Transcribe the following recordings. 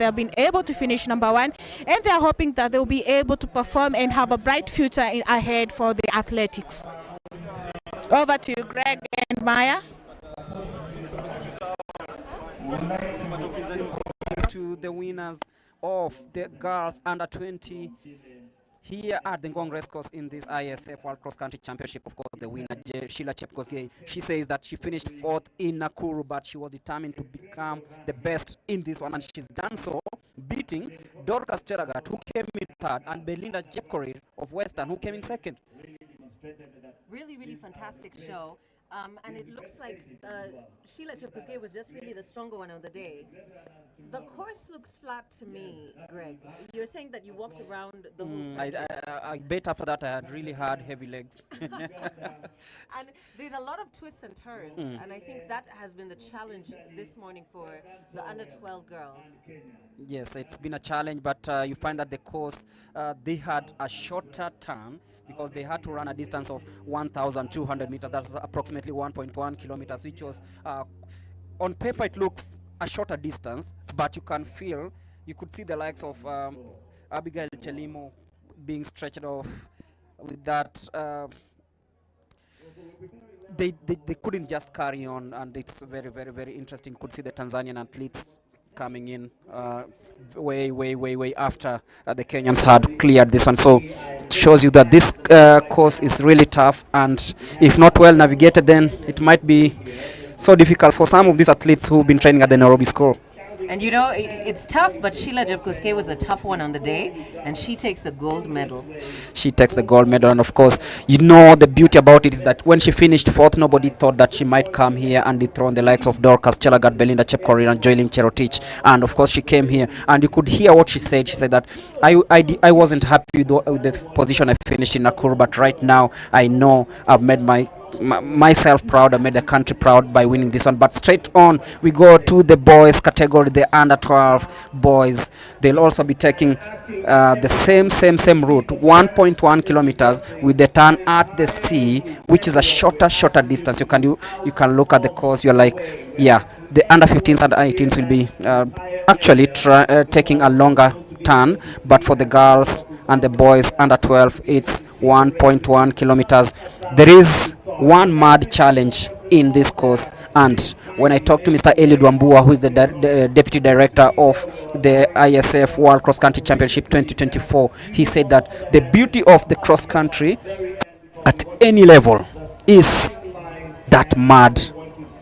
they have been able to finish number one, and they are hoping that they'll be able to perform and have a bright future ahead for the athletics. Over to you, Greg and Maya. To the winners of the girls under 20 here at the Ngong Race Course in this ISF World Cross Country Championship. Of course, the winner, Sheila Chepkosgei, she says that she finished 4th in Nakuru, but she was determined to become the best in this one, and she's done so, beating Dorcas Cheragat, who came in 3rd, and Belinda Jepkorir of Western, who came in 2nd. Really, really fantastic show. And it looks like Sheila Chepkosgei was just really the stronger one of the day. The course looks flat to me, Greg. You're saying that you walked around the whole side. I bet after that I had really hard, heavy legs. And there's a lot of twists and turns, and I think that has been the challenge this morning for the under 12 girls. Yes, it's been a challenge, but you find that the course, they had a shorter turn, because they had to run a distance of 1,200 meters. That's approximately 1.1 kilometers, which was, on paper, it looks a shorter distance, but you can feel, you could see the likes of Abigail Chelimo being stretched off with that. They couldn't just carry on, and it's very, very, very interesting. You could see the Tanzanian athletes coming in way after the Kenyans had cleared this one. So it shows you that this course is really tough, and if not well navigated, then it might be so difficult for some of these athletes who've been training at the Nairobi school. And you know, it's tough, but Sheila Chepkosgei was the tough one on the day, and she takes the gold medal. She takes the gold medal, and of course, you know, the beauty about it is that when she finished 4th, nobody thought that she might come here and dethrone the likes of Dorcas Chelagat, Belinda Chepkorir, and Joylin Cherotich. And of course, she came here, and you could hear what she said. She said that I wasn't happy with the position I finished in Nakuru, but right now I know I've made myself proud. I made the country proud by winning this one. But straight on we go to the boys category, the under 12 boys. They'll also be taking the same route, 1.1 kilometers, with the turn at the sea, which is a shorter distance. You can look at the course. You're like, yeah, the under 15s and 18s will be actually taking a longer turn, but for the girls and the boys under 12, it's 1.1 kilometers. There is one mad challenge in this course, and when I talked to Mr. Eliud Wambua, who is the deputy director of the ISF World Cross Country Championship 2024, he said that the beauty of the cross country at any level is that mud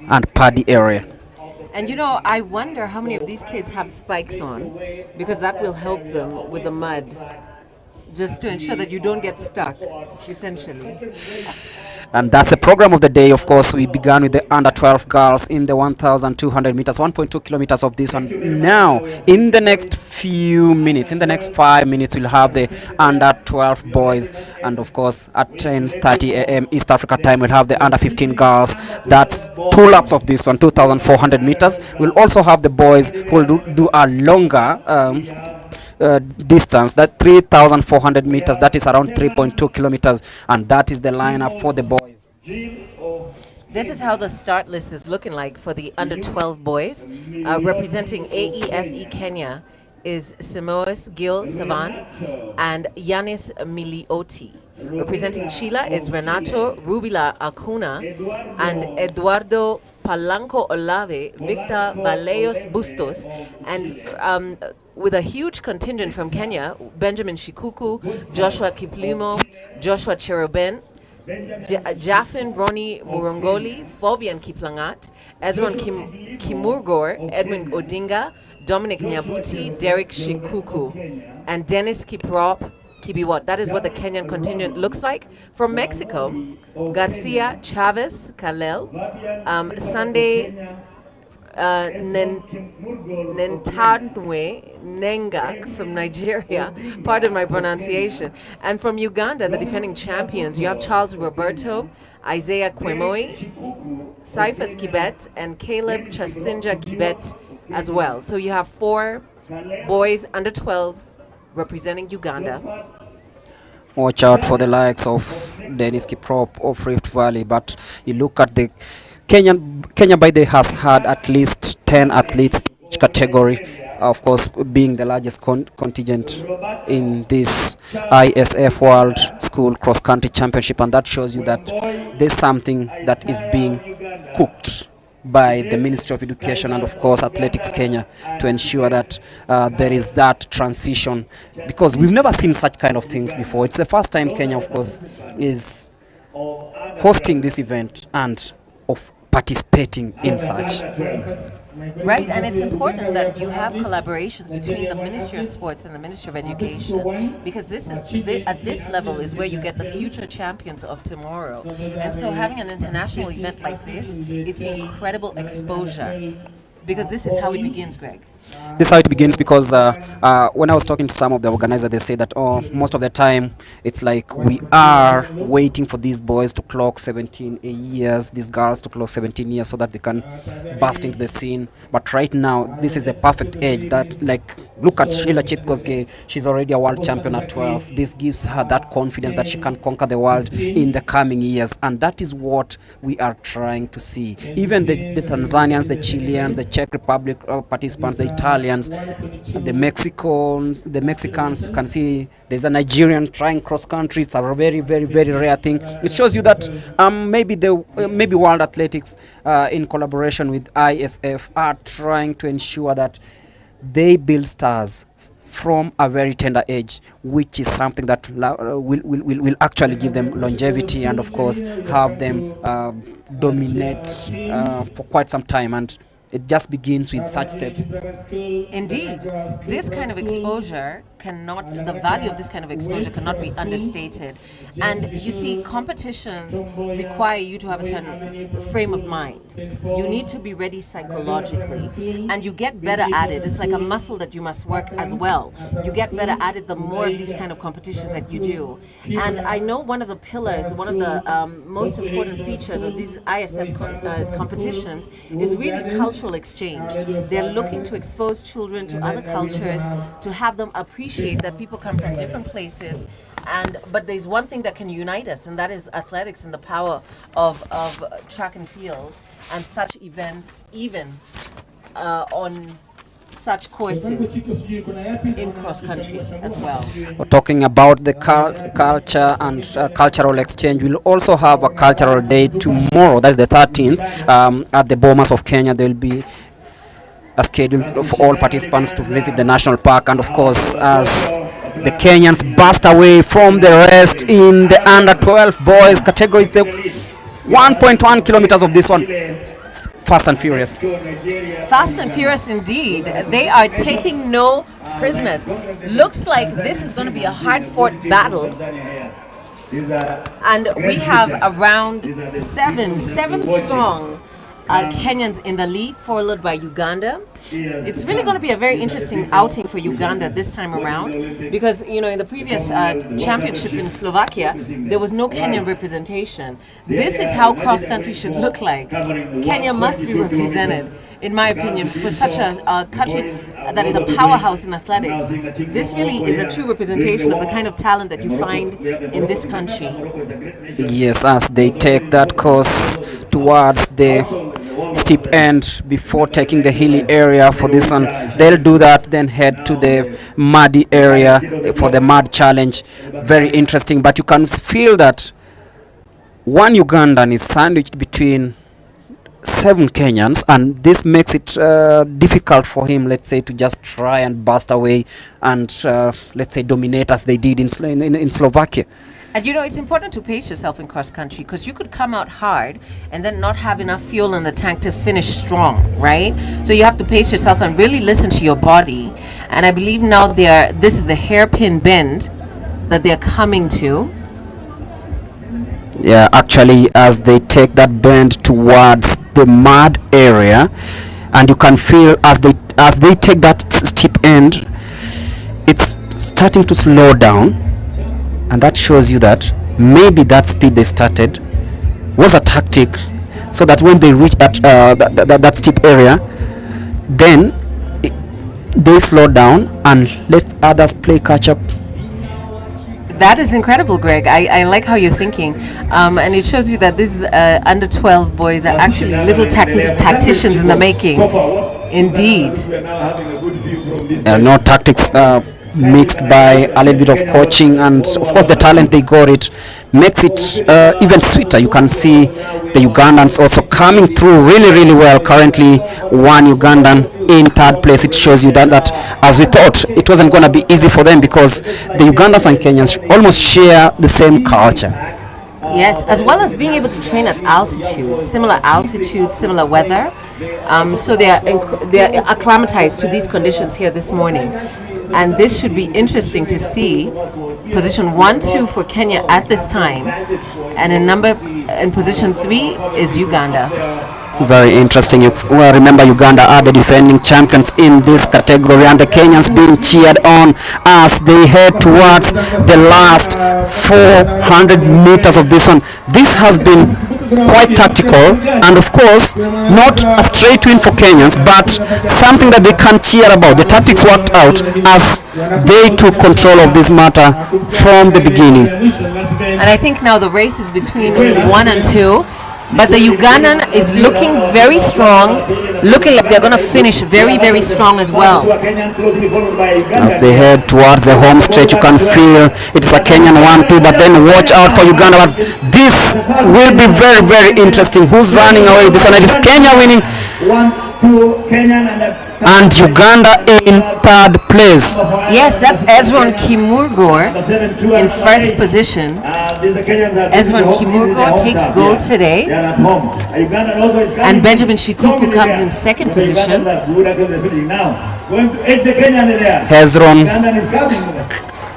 and paddy area. And you know, I wonder how many of these kids have spikes on, because that will help them with the mud, just to ensure that you don't get stuck, essentially. And that's the program of the day. Of course, we began with the under 12 girls in the 1,200 meters, 1.2 kilometers of this one. Now, in the next few minutes, in the next 5 minutes, we'll have the under 12 boys. And of course, at 10:30 a.m. East Africa time, we'll have the under 15 girls. That's 2 laps of this one, 2,400 meters. We'll also have the boys who will do a longer distance, that 3,400 meters, that is around 3.2 kilometers, and that is the lineup for the boys. This is how the start list is looking like for the under 12 boys. Representing AEFE Kenya is Simoes Gil Savan and Yanis Milioti. Representing Chile is Renato Rubila Acuna and Eduardo Palanco Olave, Victor Valleos Bustos, and with a huge contingent from Kenya, Benjamin Shikuku, Joshua Kiplimo, Joshua Cherubin, Jafin Ronnie Murongoli, Fabian Kiplangat, Ezron Kimurgor, Edwin Odinga, Dominic Nyabuti, Derek Shikuku, and Dennis Kiprop Kibiwat. That is what the Kenyan contingent looks like. From Mexico, Garcia Chavez Kalel, Sunday Nentanwe Nengak from Nigeria, pardon my pronunciation. And from Uganda, the defending champions, you have Charles Roberto, Isaiah Kwemoi, Cyphus Kibet, and Caleb Chasinja Kibet as well. So you have 4 boys under 12 representing Uganda. Watch out for the likes of Dennis Kiprop of Rift Valley, but you look at the Kenya by the has had at least 10 athletes in each category. of course, being the largest contingent in this ISF World School Cross Country Championship, and that shows you that there's something that is being cooked by the Ministry of Education and of course Athletics Kenya to ensure that there is that transition, because we've never seen such kind of things before. It's the first time Kenya, of course, is hosting this event and of participating in such. Right, and it's important that you have collaborations between the Ministry of Sports and the Ministry of Education, because at this level is where you get the future champions of tomorrow. And so having an international event like this is incredible exposure, because this is how it begins, Greg. This is how it begins, because when I was talking to some of the organizers, they say that most of the time it's like we are waiting for these boys to clock 17 years, these girls to clock 17 years so that they can burst into the scene. But right now, this is the perfect age that, like, look at Sheila Chepkosgei, she's already a world champion at 12. This gives her that confidence that she can conquer the world in the coming years, and that is what we are trying to see. Even the Tanzanians, the Chileans, the Czech Republic participants, the Italians, the Mexicans, you can see there's a Nigerian trying cross country. It's a very, very, very rare thing. It shows you that maybe World Athletics in collaboration with ISF are trying to ensure that they build stars from a very tender age, which is something that will actually give them longevity and of course have them dominate for quite some time. And it just begins with such steps. Indeed, this kind of exposure the value of this kind of exposure cannot be understated. And you see, competitions require you to have a certain frame of mind. You need to be ready psychologically, and you get better at it. It's like a muscle that you must work as well. You get better at it the more of these kind of competitions that you do. And I know one of the pillars, one of the most important features of these ISF competitions is really cultural exchange. They're looking to expose children to other cultures, to have them appreciate that people come from different places, but there's one thing that can unite us, and that is athletics and the power of track and field and such events, even on such courses in cross country as well. We're talking about the culture and cultural exchange. We'll also have a cultural day tomorrow, that's the 13th, at the Bomas of Kenya. There will be a schedule for all participants to visit the national park, and of course, as the Kenyans burst away from the rest in the under 12 boys category, the 1.1 kilometers of this one, fast and furious. Fast and furious indeed. They are taking no prisoners. Looks like this is going to be a hard-fought battle. And we have around seven strong Kenyans in the lead, followed by Uganda. It's really going to be a very interesting outing for Uganda this time around, because in the previous championship in Slovakia there was no Kenyan representation. This is how cross country should look like. Kenya must be represented, in my opinion, for such a country that is a powerhouse in athletics. This really is a true representation of the kind of talent that you find in this country. Yes, as they take that course towards the steep end before taking the hilly area for this one, they'll do that, then head to the muddy area for the mud challenge. Very interesting, but you can feel that one Ugandan is sandwiched between 7 Kenyans, and this makes it difficult for him, let's say, to just try and burst away and let's say dominate as they did in Slovakia. And it's important to pace yourself in cross country, because you could come out hard and then not have enough fuel in the tank to finish strong, right? So you have to pace yourself and really listen to your body. And I believe now this is a hairpin bend that they're coming to. Yeah, actually, as they take that bend towards the mud area, and you can feel as they take that steep end, it's starting to slow down. And that shows you that maybe that speed they started was a tactic, so that when they reach that steep area, then they slow down and let others play catch up. That is incredible, Greg. I like how you're thinking, and it shows you that these under 12 boys are actually little tacticians in the making. Indeed. No tactics mixed by a little bit of coaching, and of course the talent they got, it makes it even sweeter. You can see the Ugandans also coming through really well. Currently one Ugandan in third place. It shows you that as we thought, it wasn't going to be easy for them, because the Ugandans and Kenyans almost share the same culture. Yes, as well as being able to train at altitude, similar weather. So they are acclimatized to these conditions here this morning. And this should be interesting to see. Position 1, 2 for Kenya at this time. And in position 3 is Uganda. Very interesting. You remember Uganda are the defending champions in this category, and the Kenyans being cheered on as they head towards the last 400 meters of this one. This has been quite tactical, and of course not a straight win for Kenyans, but something that they can cheer about. The tactics worked out as they took control of this matter from the beginning. And I think now the race is between 1 and 2. But the Ugandan is looking very strong, looking like they're going to finish very strong as well. As they head towards the home stretch, you can feel it's a Kenyan 1-2, but then watch out for Uganda. But this will be very interesting. Who's running away this one? It is Kenya winning, 1-2 Kenyan and Uganda in third place. Yes, that's Ezron Kimurgor in first position. Ezron Kimurgor takes gold today, and Benjamin Shikuku comes in second position. Hezron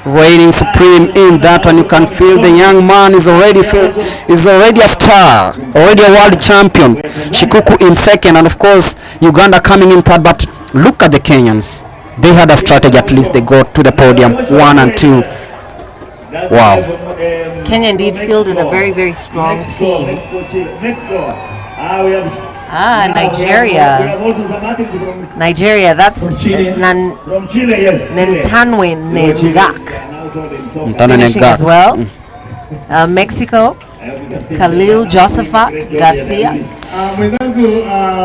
reigning supreme in that one. You can feel the young man is already a star, already a world champion. Shikuku in second, and of course Uganda coming in third. But look at the Kenyans, they had a strategy. At least they got to the podium 1 and 2. Wow. Kenya indeed fielded a very strong team. Nigeria, that's Nentanwe Ngak finishing as well. Mexico, Khalil Josephat Garcia.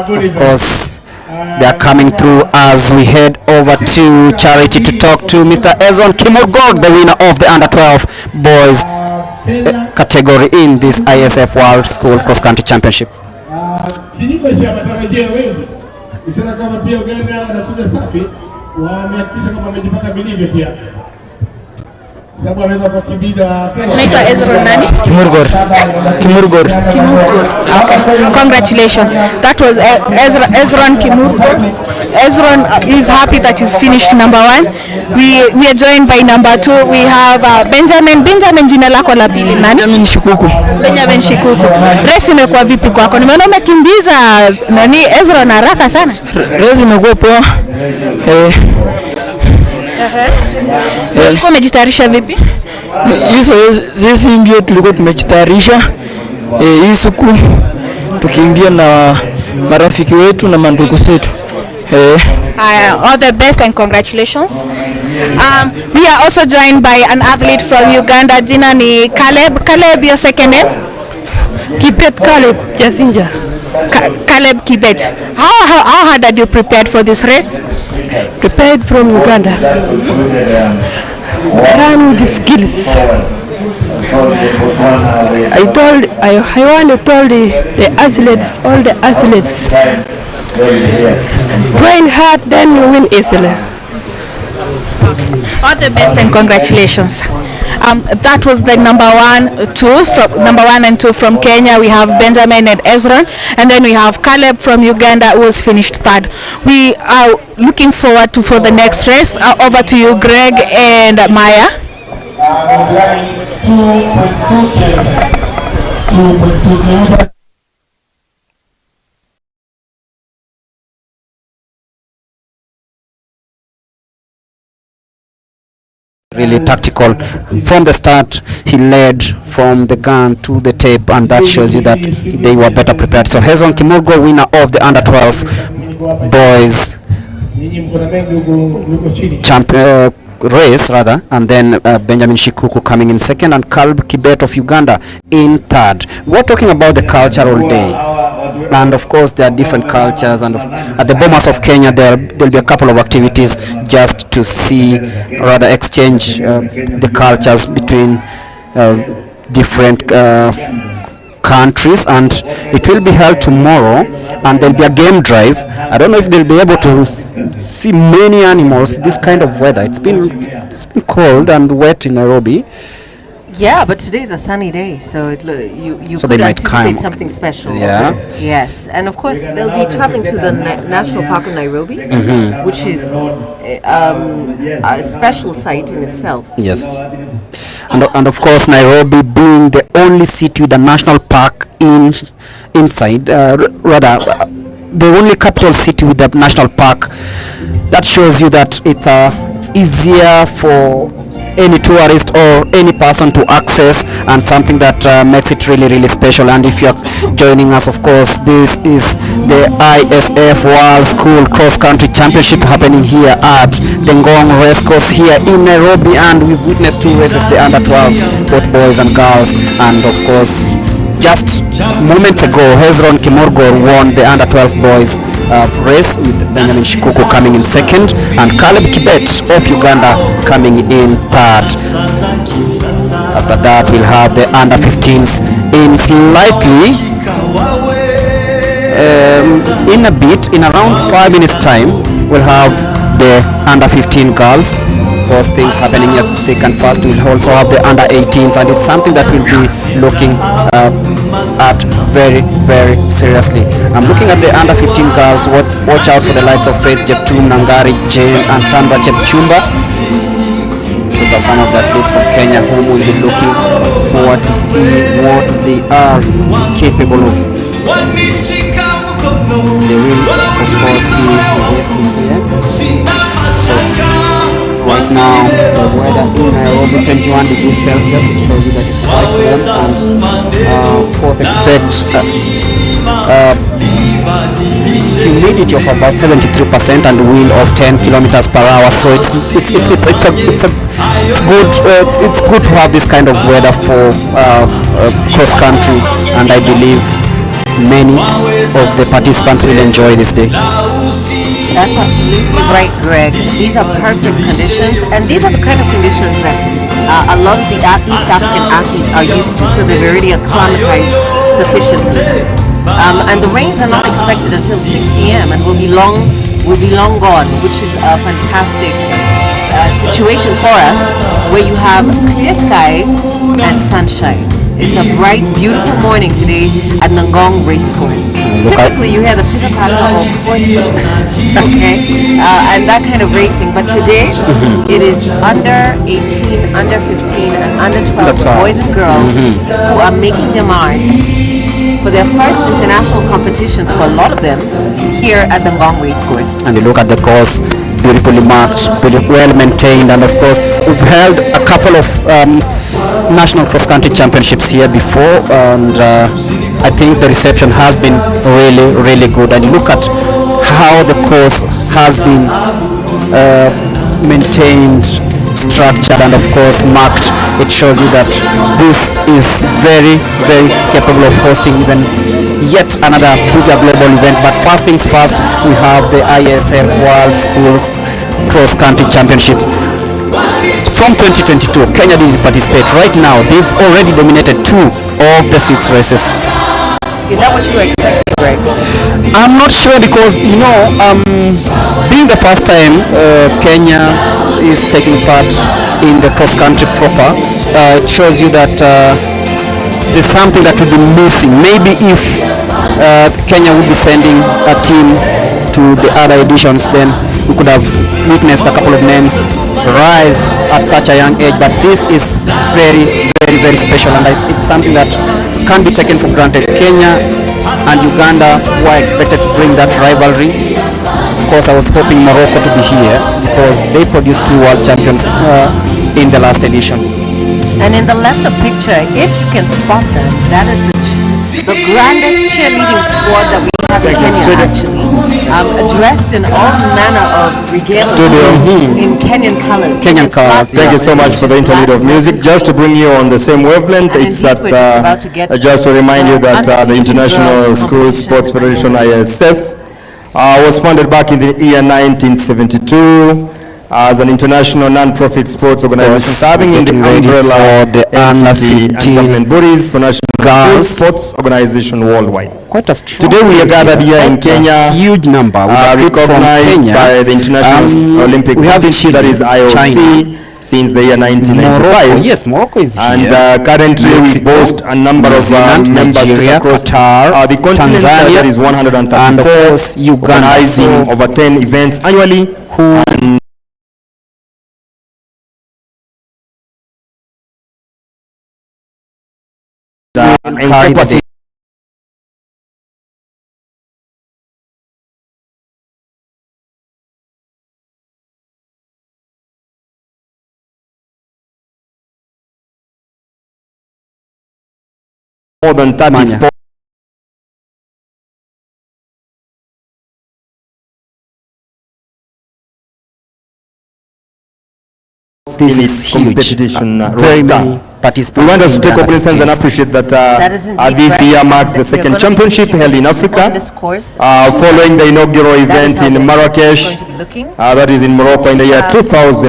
Of course, they are coming through as we head over to Charity to talk to Mr. Ezron Kimurgor, the winner of the under-12 boys category in this ISF World School Cross Country Championship. Kinyume cha matarajio wengi, ishara kama pia Uganda wanakuja safi, wamehakikisha kama wamejipaka vilivyo pia. Sababu ameweza kukimbiza. Tunaitwa Ezron nani? Kimurgor. Awesome. Congratulations. That was Ezron Kimurgor. Ezron is happy that he's finished number 1. We are joined by number 2. We have Benjamin. Jina lako la pili nani? Benjamin Shikuku. Race imekuwa vipi kwako? Nimeona umekimbiza nani Ezron haraka sana. Race imekuwa poa. Ulikuwa umejitayarisha vipi? Hizi ndio tulikuwa tumejitayarisha. Hii siku tukimbia na marafiki wetu na mandugu zetu. All the best and congratulations. We are also joined by an athlete from Uganda. Jina ni Caleb. Caleb, your second name? Kibet Caleb Jasinja. Caleb Kibet. How hard are you prepared for this race? Prepared from Uganda. Run with the skills. I want to tell the athletes, all the athletes, train hard, then you win easily. All the best and congratulations. That was the number 1 and 2 from Kenya. We have Benjamin and Ezron, and then we have Caleb from Uganda, who was finished third. We are looking forward for the next race. Over to you, Greg and Maya. 2.2 kilometers. Really tactical from the start. He led from the gun to the tape, and that shows you that they were better prepared. So Hezron Kimurgor, winner of the under-12 boys race rather, and then Benjamin Shikuku coming in second, and Caleb Kibet of Uganda in third. We're talking about the cultural day. and of course there are different cultures, and at the Bomas of Kenya there'll be a couple of activities just to see, rather exchange the cultures between different countries. And it will be held tomorrow, and there'll be a game drive. I don't know if they'll be able to see many animals this kind of weather. It's been cold and wet in Nairobi. Yeah, but today is a sunny day, so you So could they might anticipate come. something special. Yeah. Yes, and of course they'll be traveling to the National Park of Nairobi, which is a special site in itself. Yes, and of course Nairobi being the only city with a national park inside, the only capital city with a national park, that shows you that it's easier for any tourist or any person to access, and something that makes it really special. And if you're joining us, of course, this is the ISF World School Cross Country Championship happening here at the Ngong Racecourse here in Nairobi, and we've witnessed 2 races, the under 12s, both boys and girls. And of course, just moments ago, Hezron Kimurgor won the under 12 boys race, with Benjamin Shikuku coming in second and Caleb Kibet of Uganda coming in third. After that, we'll have the under 15s in slightly in a bit, in around 5 minutes time. We'll have the under 15 girls. Those things happening at thick and fast. We'll also have the under 18s, and it's something that we'll be looking at very seriously. I'm looking at the under 15 girls. Watch out for the likes of Faith Jeptum, Nangari Jane and Sandra Chepchumba. Those are some of the athletes from Kenya whom we'll be looking forward to see what they are capable of. They will of course be racing here. Right now, the weather in Nairobi, 21 degrees Celsius. It shows you that it's quite warm, and of course expect humidity of about 73% and wind of 10 kilometers per hour. So it's good to have this kind of weather for cross country, and I believe many of the participants will enjoy this day. That's absolutely right, Greg. These are perfect conditions, and these are the kind of conditions that a lot of the East African athletes are used to, so they've already acclimatized sufficiently. And the rains are not expected until 6 p.m. and will be long gone, which is a fantastic situation for us, where you have clear skies and sunshine. It's a bright, beautiful morning today at Ngong Racecourse. Typically, you hear the pitter-patter of horses, okay, and that kind of racing. But today, it is under 18, under 15, and under 12 boys and girls who are making their mark for their first international competitions, for a lot of them, here at the Ngong Racecourse. And you look at the course, beautifully marked, well maintained, and of course we've held a couple of national cross-country championships here before, and I think the reception has been really good. And you look at how the course has been maintained, structured, and of course marked. It shows you that this is very capable of hosting even yet another bigger global event. But first things first, we have the ISF World School Cross Country Championships. From 2022, Kenya didn't participate. Right now, they've already dominated 2 of the 6 races. Is that what you were expecting, Greg? I'm not sure, because being the first time Kenya is taking part in the cross country proper, it shows you that there's something that will be missing. Maybe if Kenya would be sending a team to the other editions, then we could have witnessed a couple of names rise at such a young age. But this is very special, and it's something that can't be taken for granted. Kenya and Uganda were expected to bring that rivalry. Of course, I was hoping Morocco to be here, because they produced 2 world champions in the last edition. And in the left of picture, if you can spot them, that is the grandest cheerleading squad that we Thank you, Kenya, studio. actually, dressed in all manner of regalia in Kenyan colors. Kenyan colours, Thank you so much for the interlude of music. Just to bring you on the same wavelength, And it's indeed, at, we're just about to get just to remind you that the undefeated International girls School competition Sports Federation, underway. ISF, was founded back in the year 1972 as an international non-profit sports organization serving in the getting ready umbrella for the under entity and 15 government bodies for national school girls. sports organization worldwide. Quite a strong Today we are gathered here in quite a Kenya, huge number with athletes from recognized Kenya. by the International Olympic we have Committee, that is IOC, China, since the year Morocco. 1995. Yes, Morocco is And here. currently we Mexico, boast a number New of Zealand, members Nigeria, across Qatar, the continent. Tanzania, That is 134, and of course Uganda. organizing So over 10 events annually. And carry the day. more than 30 Manya. sports. This in is its huge. competition Very roster. many participants. We want us to take in the opportunity and 15s. appreciate that That is indeed this correct. year marks the That we are second gonna be championship taking held in this- Africa, on this course. following the inaugural That is event how in this Marrakesh, is going to be looking. that is in Morocco in the year 2000.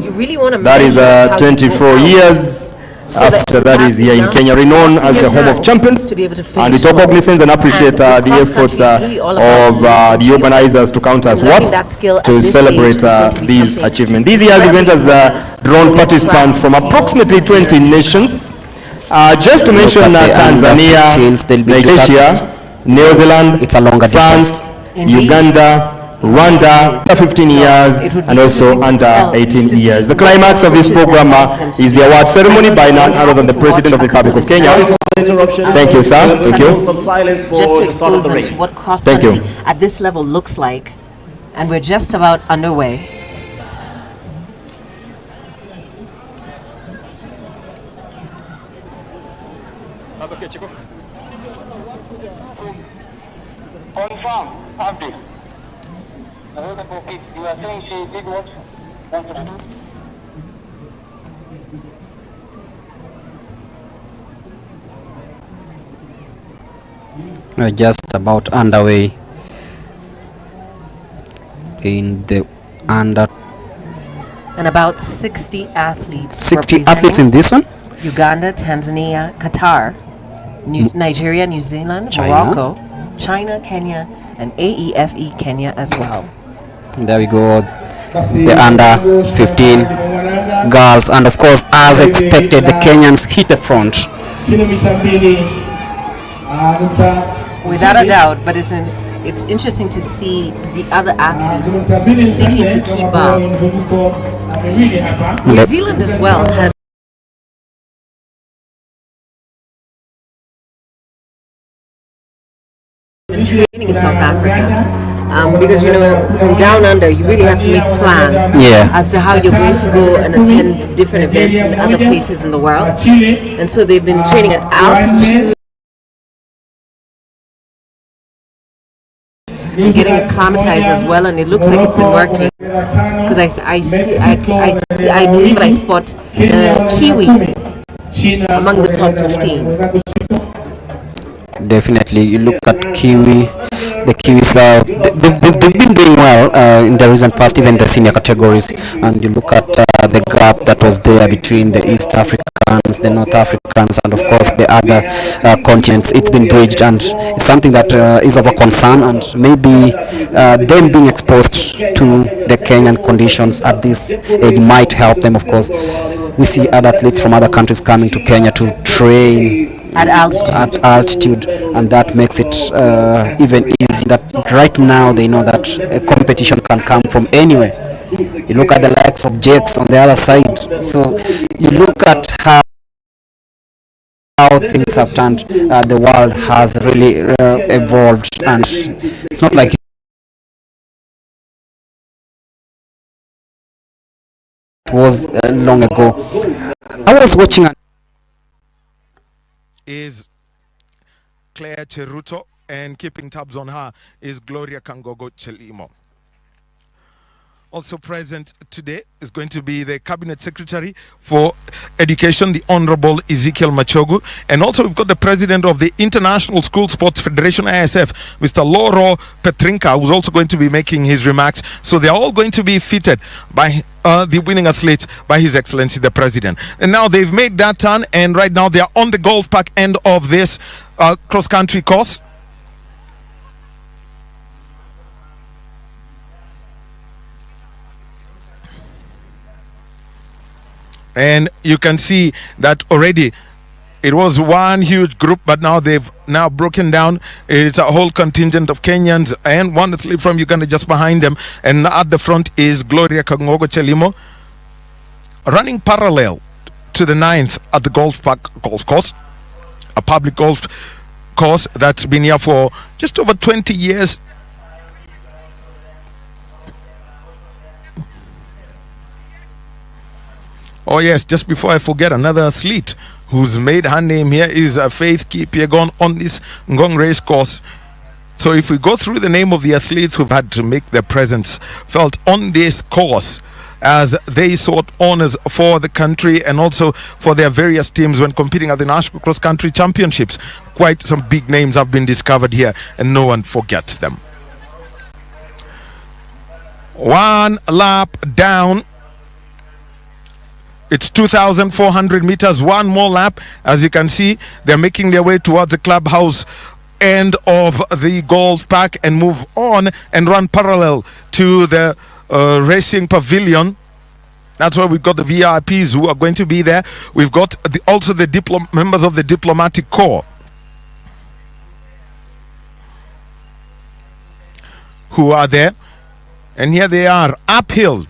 You really want to That is measure how you 24 go out. years So that after you that have is here in enough Kenya, renowned to as the your home of hand champions. to be able to And we finish take well. cognizance and appreciate And the cross efforts country is really all about of the listening. organizers to count as And learning worth that skill at to this celebrate age is going to be these something achievements. This year's event has incredibly drawn important. participants from approximately 20 nations. Just to mention at the under Tanzania, 15s, they'll be looked Nigeria, at. New Zealand, It's a longer France, Indeed. Uganda, Rwanda, under 15 years, It would be and also interesting to under tell, 18 to see years. The what climax of this coaches program advise them to is do. the award ceremony I know by that none they other than the have to President of the watch a Republic of couple Kenya. Interruption. Thank you, sir. Thank you. Some silence for Just to the start of expose the them race. to what cross Thank you. country at this level looks like, and we're just about underway. Confirm, update. You are saying she did what? Wanted to do? We're just about underway in the under And about 60 athletes. 60 athletes in this one. Uganda, Tanzania, Qatar, Nigeria, New Zealand, China. Morocco, China, Kenya, and AEFE Kenya as well. There we go, the under 15 girls, and of course, as expected, the Kenyans hit the front. Kilomita mbili Without a doubt, but it's interesting to see the other athletes seeking to keep up. New Zealand as well has been training in South Africa. Because you know, from down under, you really have to make plans Yeah. as to how you're going to go and attend different events in other places in the world. And so they've been training at altitude, and getting acclimatized as well, and it looks like it's been working. Because I believe I spot the Kiwi among the top 15. Definitely, you look at Kiwi. The Kiwis, they've been doing well in the recent past, even the senior categories. And you look at the gap that was there between the East Africans, the North Africans, and of course the other continents. It's been bridged, and it's something that is of a concern. And maybe them being exposed to the Kenyan conditions at this age might help them. Of course, we see other athletes from other countries coming to Kenya to train At altitude. and that makes it even easy that right now they know that a competition can come from anywhere. You look at the likes of Jakes on the other side, so you look at how things have turned. The world has really evolved, and it's not like it was long ago. I was watching is Claire Cheruto, and keeping tabs on her is Gloria Kangogo Chelimo. Also present today is going to be the Cabinet Secretary for Education, the Honorable Ezekiel Machogu. And also we've got the President of the International School Sports Federation, ISF, Mr. Loro Petrinka, who's also going to be making his remarks. So they're all going to be fitted by the winning athletes by His Excellency the President. And now they've made that turn, and right now they are on the golf park end of this cross-country course. And you can see that already it was one huge group, but now they've now broken down. It's a whole contingent of Kenyans and one athlete from Uganda just behind them. And at the front is Gloria Kangogo Chelimo, running parallel to the 9th at the Golf Park Golf Course, a public golf course that's been here for just over 20 years. Oh yes, just before I forget, another athlete who's made her name here is Faith Kipyegon on this Ngong race course. So if we go through the name of the athletes who've had to make their presence felt on this course as they sought honors for the country and also for their various teams when competing at the National Cross Country Championships, quite some big names have been discovered here and no one forgets them. One lap down. It's 2,400 meters, one more lap. As you can see, they're making their way towards the clubhouse end of the golf park and move on and run parallel to the racing pavilion. That's where we've got the VIPs who are going to be there. We've got also the members of the diplomatic corps who are there. And here they are, uphill.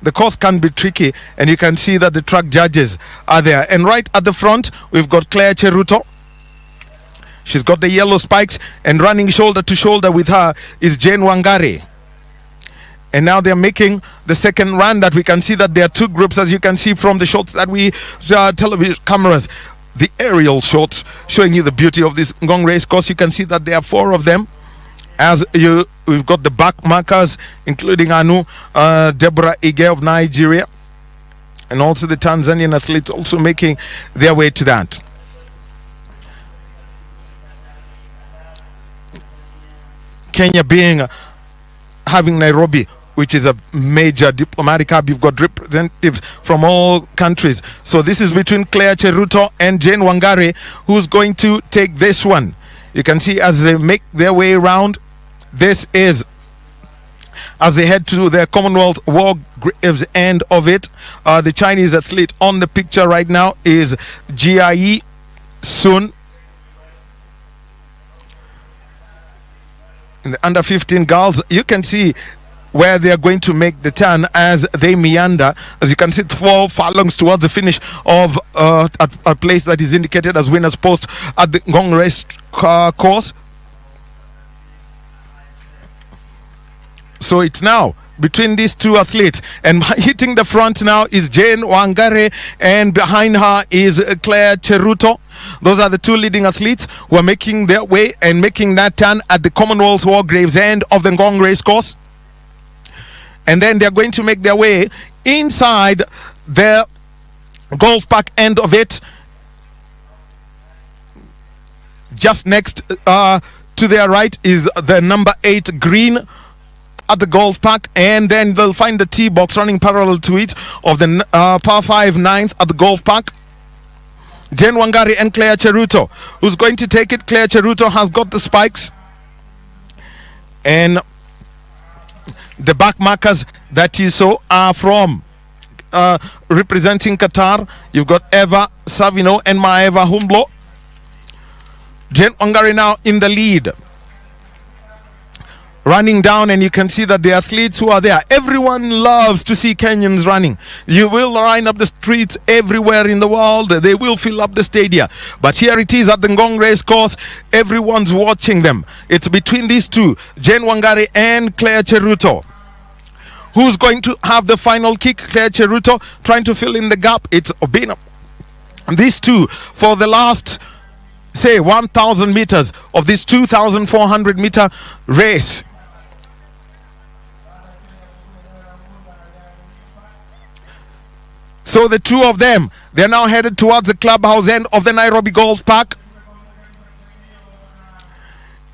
The course can be tricky, and you can see that the track judges are there. And right at the front, we've got Claire Cheruto. She's got the yellow spikes, and running shoulder to shoulder with her is Jane Wangari. And now they're making the second run. That we can see that there are two groups, as you can see from the shots that we television cameras, the aerial shots showing you the beauty of this Ngong race course. You can see that there are four of them. As we've got the back markers, including Anu, Deborah Ige of Nigeria, and also the Tanzanian athletes also making their way to that. Kenya having Nairobi, which is a major diplomatic hub. You've got representatives from all countries. So this is between Claire Cheruto and Jane Wangari, who's going to take this one. You can see as they make their way around. This is as they head to the Commonwealth War Graves end of it. The Chinese athlete on the picture right now is Jia Sun. In the under 15 girls, you can see where they are going to make the turn as they meander. As you can see, it's 4 furlongs towards the finish of a place that is indicated as winner's post at the Ngong race course. So it's now between these two athletes, and hitting the front now is Jane Wangari, and behind her is Claire Cheruto. Those are the two leading athletes who are making their way and making that turn at the Commonwealth War Graves end of the Ngong race course. And then they're going to make their way inside the golf park end of it, just next to their right is the number 8 green at the golf park, and then they'll find the tee box running parallel to it of the par 5 9th at the golf park. Jane Wangari and Claire Cheruto. Who's going to take it? Claire Cheruto has got the spikes, and the back markers that you saw are from representing Qatar. You've got Eva Savino and Maeva Humblo. Jane Wangari now in the lead, running down, and you can see that the athletes who are there, everyone loves to see Kenyans running. You will line up the streets everywhere in the world, they will fill up the stadia, but here it is at the Ngong race course. Everyone's watching them. It's between these two, Jane Wangari and Claire Cheruto, Who's going to have the final kick? Claire Cheruto trying to fill in the gap. It's Obina. These two for the last, say, 1,000 meters of this 2,400 meter race. So the two of them, they're now headed towards the clubhouse end of the Nairobi Golf Park.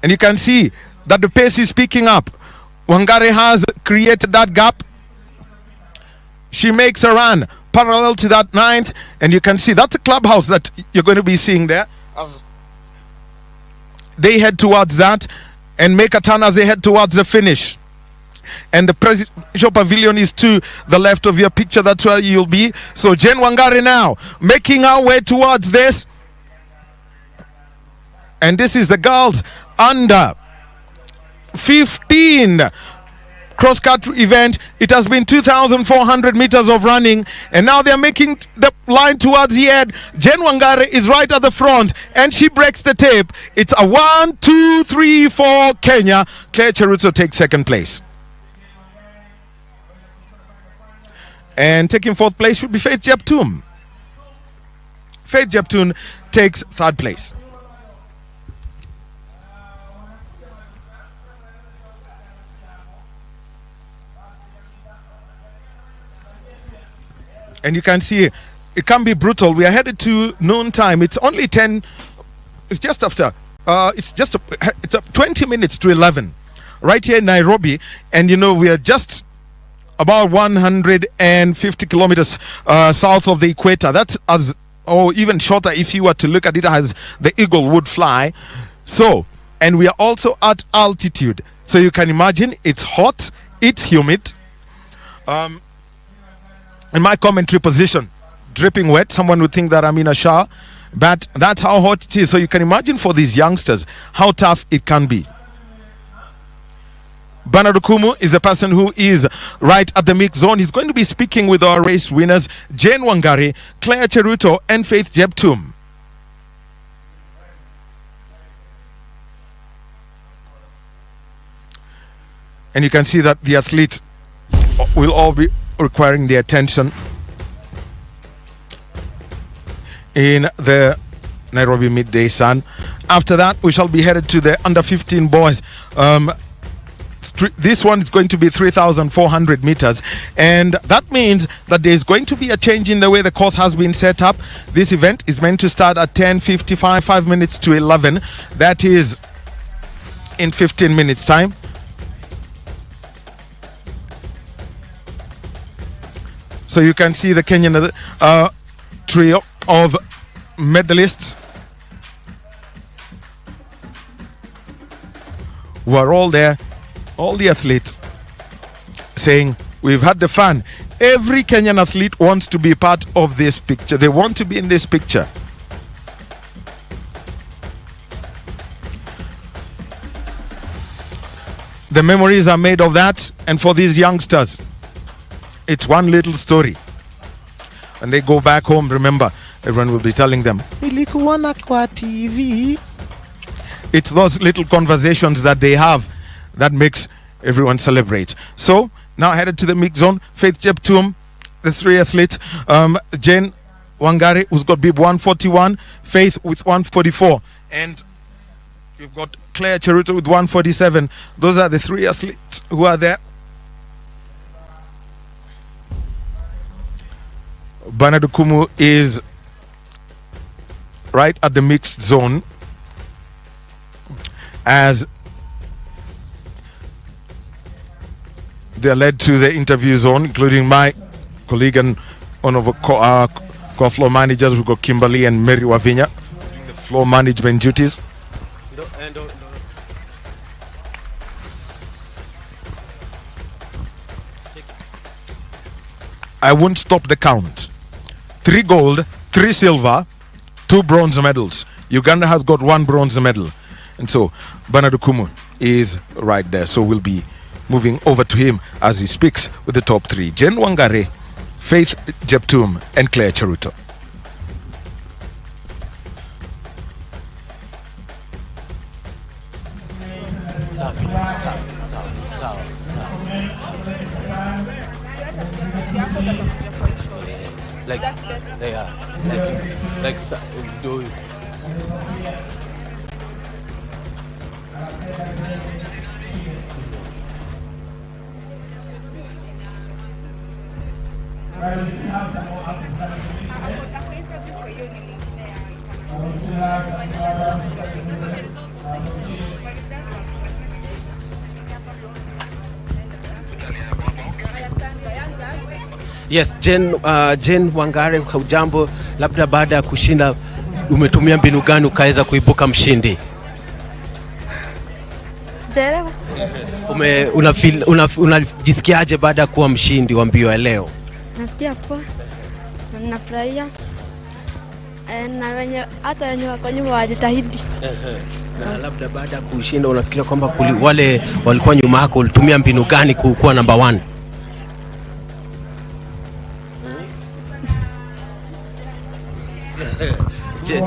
And you can see that the pace is picking up. Wangari has created that gap. She makes a run parallel to that ninth, and you can see that's a clubhouse that you're going to be seeing there as they head towards that and make a turn as they head towards the finish. And the presidential pavilion is to the left of your picture. That's where you'll be. So Jane Wangari now making our way towards this, and this is the girls under 15 cross-country event. It has been 2,400 meters of running, and now they're making the line towards the end. Jen Wangari is right at the front, and she breaks the tape. It's a 1, 2, 3, 4 Kenya. Claire Cheruto takes second place, and taking fourth place should be Faith Jeptum. Faith Jeptum takes third place. And you can see it can be brutal. We are headed to noon time. It's only 10. It's just after. It's 20 minutes to 11, right here in Nairobi. And you know we are just about 150 kilometers south of the equator. That's or even shorter if you were to look at it as the eagle would fly. So, and we are also at altitude. So you can imagine it's hot, it's humid. In my commentary position, dripping wet, someone would think that I'm in a shower, but that's how hot it is. So you can imagine for these youngsters how tough it can be. Bernard Okumu is the person who is right at the mix zone. He's going to be speaking with our race winners, Jane Wangari, Claire Cheruto, and Faith Jeptum. And you can see that the athletes will all be requiring the attention in the Nairobi midday sun. After that, we shall be headed to the under 15 boys. This one is going to be 3,400 meters, and that means that there is going to be a change in the way the course has been set up. This event is meant to start at 10:55, 5 minutes to 11. That is in 15 minutes time. So you can see the Kenyan trio of medalists who are all there, all the athletes saying, we've had the fun. Every Kenyan athlete wants to be part of this picture. They want to be in this picture. The memories are made of that, and for these youngsters, it's one little story. And they go back home, remember, everyone will be telling them, nilikuona kwa TV. It's those little conversations that they have that makes everyone celebrate. So, now headed to the mix zone, Faith Jeptum, the three athletes, Jane Wangari, who's got bib 141, Faith with 144, and you've got Claire Cheruto with 147. Those are the three athletes who are there. Bernard Okumu is right at the mixed zone as they're led to the interview zone, including my colleague and one of our floor managers. We've got Kimberly and Mary Wavinya doing the floor management duties. I won't stop the count. 3 gold, 3 silver, 2 bronze medals. Uganda has got 1 bronze medal. And so Bernard Okumu is right there. So we'll be moving over to him as he speaks with the top 3. Jane Wangari, Faith Jeptum, and Claire Cheruto. Like do Yes, Jane Wangare, hujambo? Labda baada ya kushinda umetumia mbinu gani ukaweza kuibuka mshindi? Sijaelewa. Unajisikiaje baada ya kuwa mshindi wa mbio ya leo? Nasikia poa. Nafurahia. Na hata wenye wako nyuma wajitahidi. Na labda baada ya kushinda unafikiria kwamba wale walikuwa nyuma yako ulitumia mbinu gani kuwa number 1?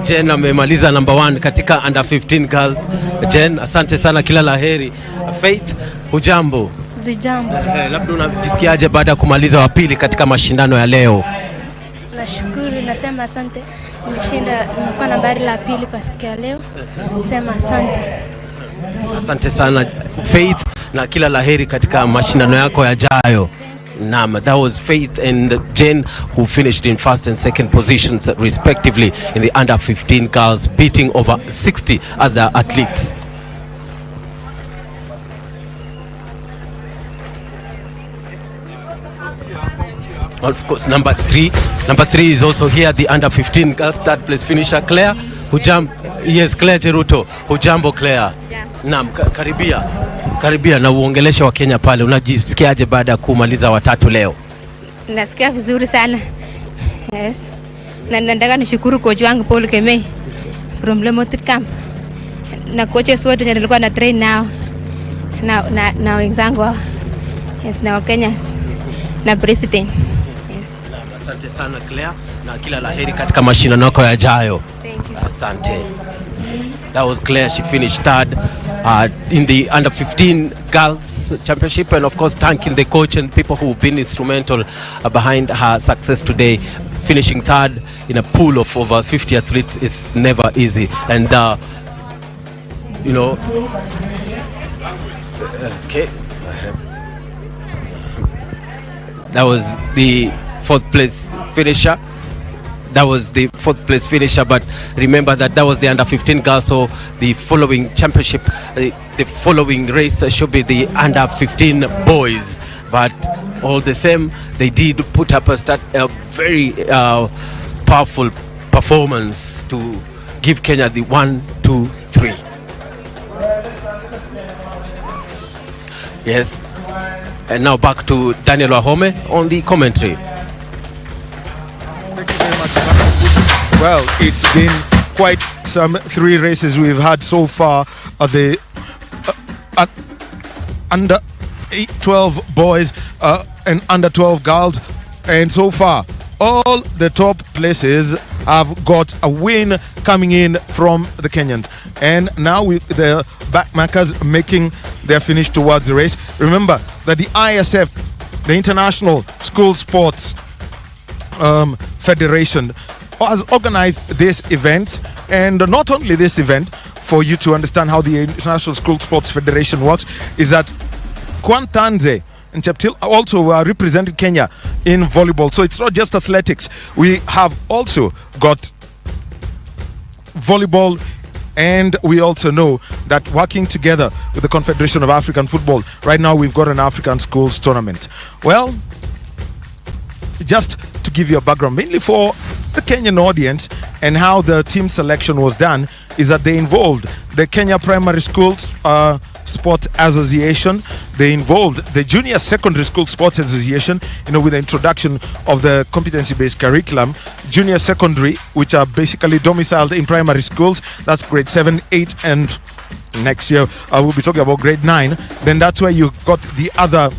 Jen amemaliza number 1 katika under 15 girls. Jen, asante sana, kila laheri. Faith, hujambo? Sijambo. Labda unajisikiaje baada ya kumaliza wa pili katika mashindano ya leo? Nashukuru, nasema asante. Nimeshinda, nimekuwa nambari la pili kwa siku ya leo. Sema asante. Asante sana Faith, na kila laheri katika mashindano yako yajayo. That was Faith and Jane, who finished in first and second positions respectively in the under 15 girls, beating over 60 other athletes. Of course, number three is also here, the under 15 girls third place finisher Claire. Yes, Claire Ruto. Hujambo Claire? Naam, karibia na uongeleshe wa Kenya pale. Unajisikiaje baada ya kumaliza watatu leo? Nasikia vizuri sana. Yes. Na nataka nishukuru coach wangu Paul Kemei from Lemotit Camp. Na coaches wote nilikuwa na train nao. Na wenzangu. Yes, na Kenyans. Na president. Yes. Asante sana Claire, na kila laheri katika mashindano yako yajayo. Thank you. Asante. That was Claire. She finished third in the under 15 girls championship, and of course thanking the coach and people who've been instrumental behind her success today. Finishing third in a pool of over 50 athletes is never easy, and okay, that was the fourth place finisher. But remember that was the under 15 girls, so the following championship, the following race should be the under 15 boys. But all the same, they did put up a very powerful performance to give Kenya the 1, 2, 3. Yes, and now back to Daniel Wahome on the commentary. Well, it's been quite some 3 races we've had so far. The under 12 boys and under 12 girls, and so far all the top places have got a win coming in from the Kenyans, and now the backmarkers making their finish towards the race. Remember that the ISF, the International School Sports Federation, has organized this event, and not only this event, for you to understand how the International School Sports Federation works, is that Kwantanze and Cheptil also represented Kenya in volleyball. So it's not just athletics. We have also got volleyball, and we also know that working together with the Confederation of African Football, right now we've got an African Schools Tournament. Well, just to give you a background, mainly for the Kenyan audience, and how the team selection was done, is that they involved the Kenya Primary Schools Sport Association, they involved the Junior Secondary School Sports Association, with the introduction of the competency-based curriculum, Junior Secondary, which are basically domiciled in primary schools, that's grade 7, 8, and next year we'll be talking about grade 9. Then that's where you got the other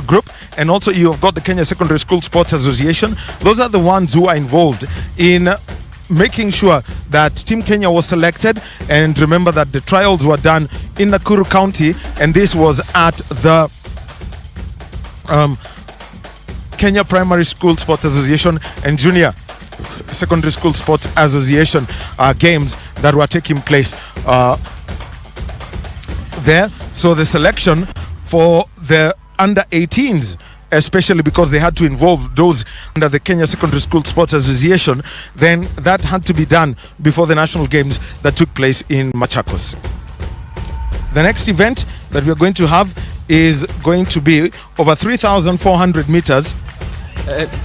group, and also you've got the Kenya Secondary School Sports Association. Those are the ones who are involved in making sure that Team Kenya was selected. And remember that the trials were done in Nakuru County, and this was at the Kenya Primary School Sports Association and Junior Secondary School Sports Association games that were taking place there. So the selection for the under 18s, especially because they had to involve those under the Kenya Secondary School Sports Association, then that had to be done before the national games that took place in Machakos. The next event that we're going to have is going to be over 3,400 meters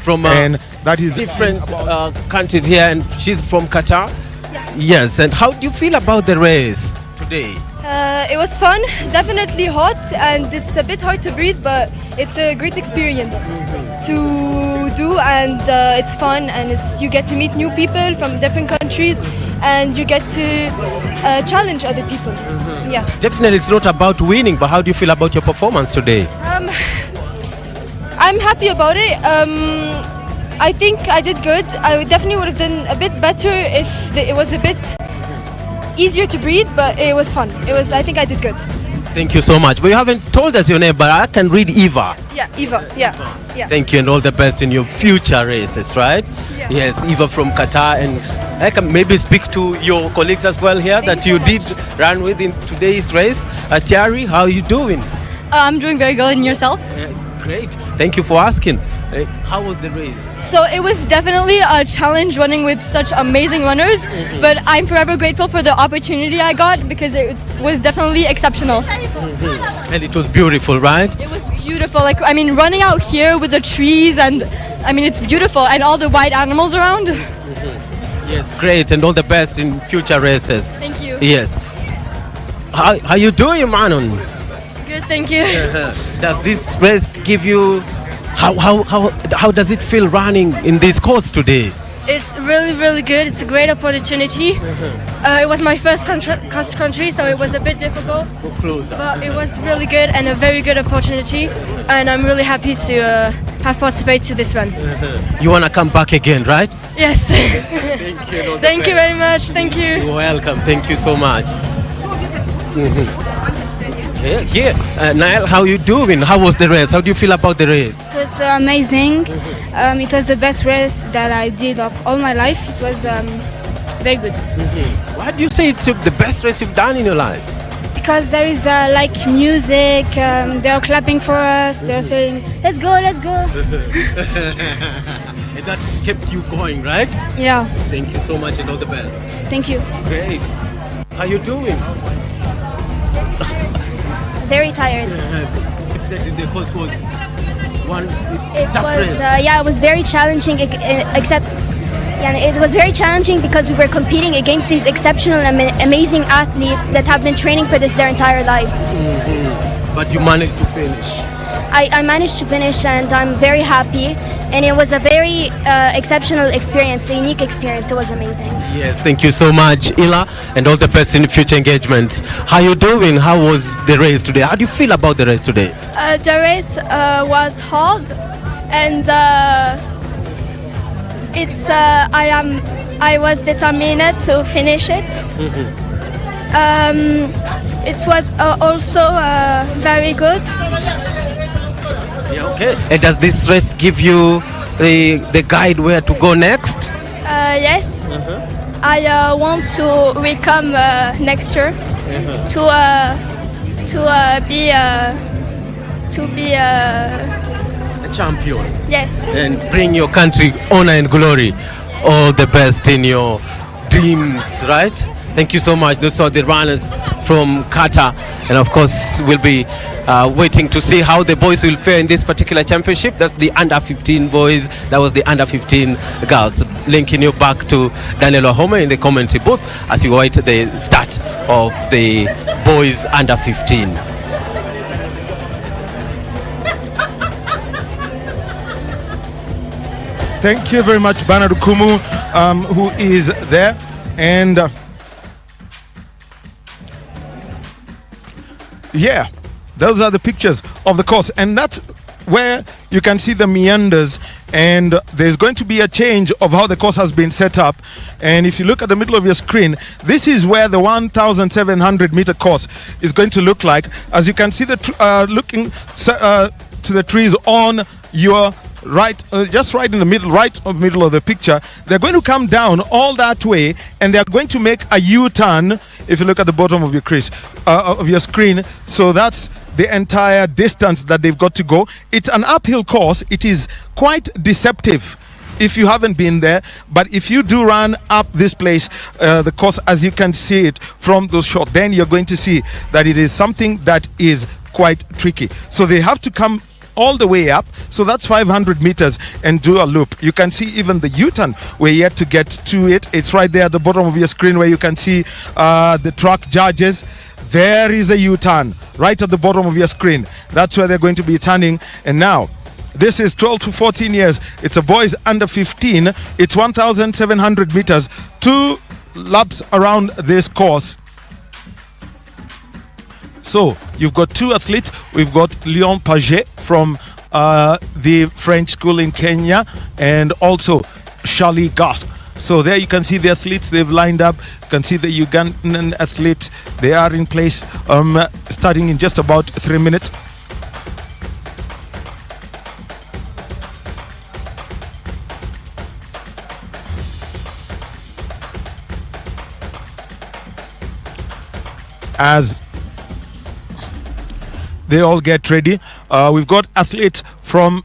from and that is different countries here, and she's from Qatar. Yes, and how do you feel about the race today? It was fun, definitely hot, and it's a bit hard to breathe, but it's a great experience to do, and it's fun, and you get to meet new people from different countries, and you get to challenge other people. Yeah. Definitely, it's not about winning, but how do you feel about your performance today? I'm happy about it. I think I did good. I definitely would have done a bit better if it was a bit easier to breathe, but it was fun. I think I did good. Thank you so much. But you haven't told us your name, but I can read Eva. Yeah, Eva. Yeah. Thank you, and all the best in your future races, right? Yeah. Yes, Eva from Qatar, and I can maybe speak to your colleagues as well here that you did run with in today's race. Thierry, how are you doing? I'm doing very good, and yourself? Great. Thank you for asking. How was the race? So it was definitely a challenge running with such amazing runners, but I'm forever grateful for the opportunity I got because it was definitely exceptional. And it was beautiful, right? It was beautiful. Running out here with the trees, and it's beautiful, and all the wild animals around. Yes, great, and all the best in future races. Thank you. Yes. How you doing, Manon? Good, thank you. Does this race give you? How does it feel running in this course today? It's really, really good. It's a great opportunity. It was my first cross country, so it was a bit difficult. But it was really good and a very good opportunity. And I'm really happy to have participated to this run. You want to come back again, right? Yes. Thank you. Thank you very much. Thank you. You're welcome. Thank you so much. Here, Niall, how you doing? How was the race? How do you feel about the race? It was amazing. It was the best race that I did of all my life. It was very good. Why do you say it's the best race you've done in your life? Because there is music. They are clapping for us. They are saying, "Let's go, let's go." And that kept you going, right? Yeah. Thank you so much, and all the best. Thank you. Great. How you doing? Very tired. The course was it was very challenging, it was very challenging because we were competing against these exceptional and amazing athletes that have been training for this their entire life. But you managed to finish. I managed to finish, and I'm very happy, and it was a very exceptional experience, a unique experience. It was amazing. Yes, thank you so much, Ila, and all the best in future engagements. How you doing? How was the race today? How do you feel about the race today? The race was hard, and I was determined to finish it. It was also very good. Yeah, okay. And does this race give you the guide where to go next? Yes. I want to become next year to be a champion. Yes. And bring your country honor and glory. All the best in your dreams, right? Thank you so much. Those are the runners from Qatar, and of course we'll be waiting to see how the boys will fare in this particular championship. That's the under 15 boys, that was the under 15 girls. Linking you back to Daniel Wahome in the commentary booth as you wait the start of the boys under 15. Thank you very much, Bernard Kumu, who is there. And yeah, those are the pictures of the course, and that's where you can see the meanders, and there's going to be a change of how the course has been set up. And if you look at the middle of your screen, this is where the 1,700 meter course is going to look like. As you can see, looking to the trees on your just right in the middle of the picture. They're going to come down all that way, and they're going to make a U-turn. If you look at the bottom of your screen, so that's the entire distance that they've got to go. It's an uphill course. It is quite deceptive if you haven't been there, but if you do run up this place, the course as you can see it from those shots, then you're going to see that it is something that is quite tricky. So they have to come all the way up, so that's 500 meters, and do a loop. You can see even the U-turn, we're yet to get to it. It's right there at the bottom of your screen where you can see the track judges. There is a U-turn right at the bottom of your screen. That's where they're going to be turning. And now this is 12 to 14 years. It's a boys under 15. It's 1,700 meters, 2 laps around this course. So you've got 2 athletes. We've got Leon Paget from the French school in Kenya, and also Charlie Gask. So there you can see the athletes they've lined up. You can see the Ugandan athlete. They are in place, starting in just about 3 minutes. As they all get ready, we've got athletes from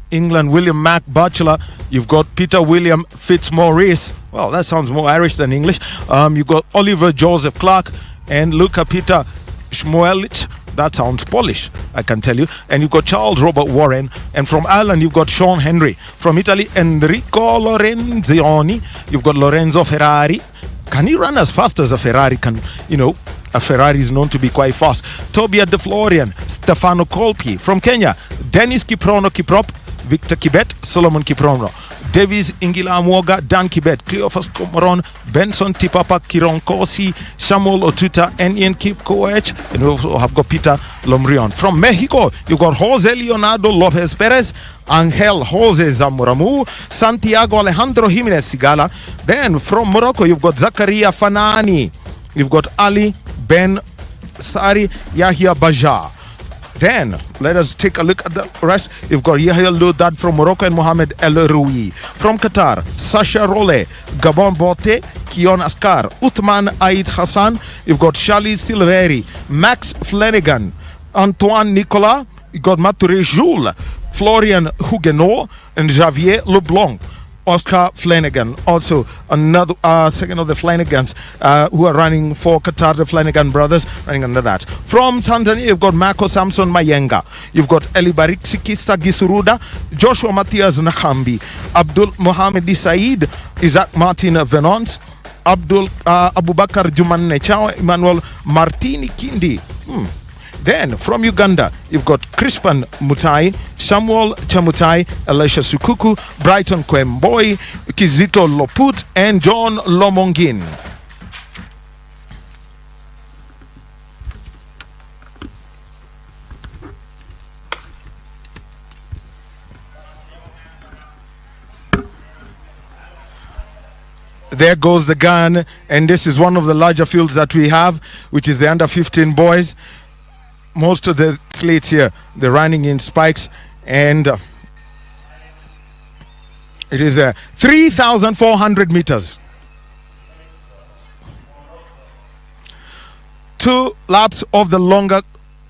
England, William Mac Batchelor. You've got Peter William Fitzmaurice. Well, that sounds more Irish than English. You've got Oliver Joseph Clark and Luca Peter Schmoelich. That sounds Polish, I can tell you. And you've got Charles Robert Warren. And from Ireland, you've got Sean Henry. From Italy, Enrico Lorenzioni. You've got Lorenzo Ferrari. Can he run as fast as a Ferrari can? You know, a Ferrari is known to be quite fast. Tobia De Florian, Stefano Colpi. From Kenya, Dennis Kiprono Kiprop, Victor Kibet, Solomon Kiprono. Davis Ingila Mwoga, Dan Kibet, Cleophas Comoron, Benson Tipapa Kironkosi, Samuel Otuta, and Ian Kipkoech. And we also have got Peter Lomrion. From Mexico, you've got Jose Leonardo Lopez Perez, Angel Jose Zamuramu, Santiago Alejandro Jimenez Sigala. Then from Morocco, you've got Zakaria Fanani. You've got Ali Ben Sari Yahya Bajar. Then let us take a look at the rest. You've got Yahya Ludad from Morocco and Mohamed El Roui. From Qatar, Sasha Role, Gabon Bote, Kion Askar, Uthman Aid Hassan. You've got Charlie Silveri, Max Flanagan, Antoine Nicolas. You've got Mature Jules, Florian Huguenot, and Javier Leblanc. Oscar Flanagan, also another second of the Flanagans who are running for Qatar, the Flanagan brothers running under that. From Tanzania, you've got Marco Samson Mayenga, you've got Eli Bariksikista Gisuruda, Joshua Matthias Nakambi, Abdul Mohamed Said, Isaac Martin Venance, Abdul Abubakar Jumanne Chao, Emmanuel Martini Kindi. Then from Uganda, you've got Crispin Mutai, Samuel Chamutai, Elisha Sukuku, Brighton Kwemboi, Kizito Loput, and John Lomongin. There goes the gun, and this is one of the larger fields that we have, which is the under 15 boys. Most of the athletes here, they're running in spikes, and it is 3,400 meters. 2 laps of the longer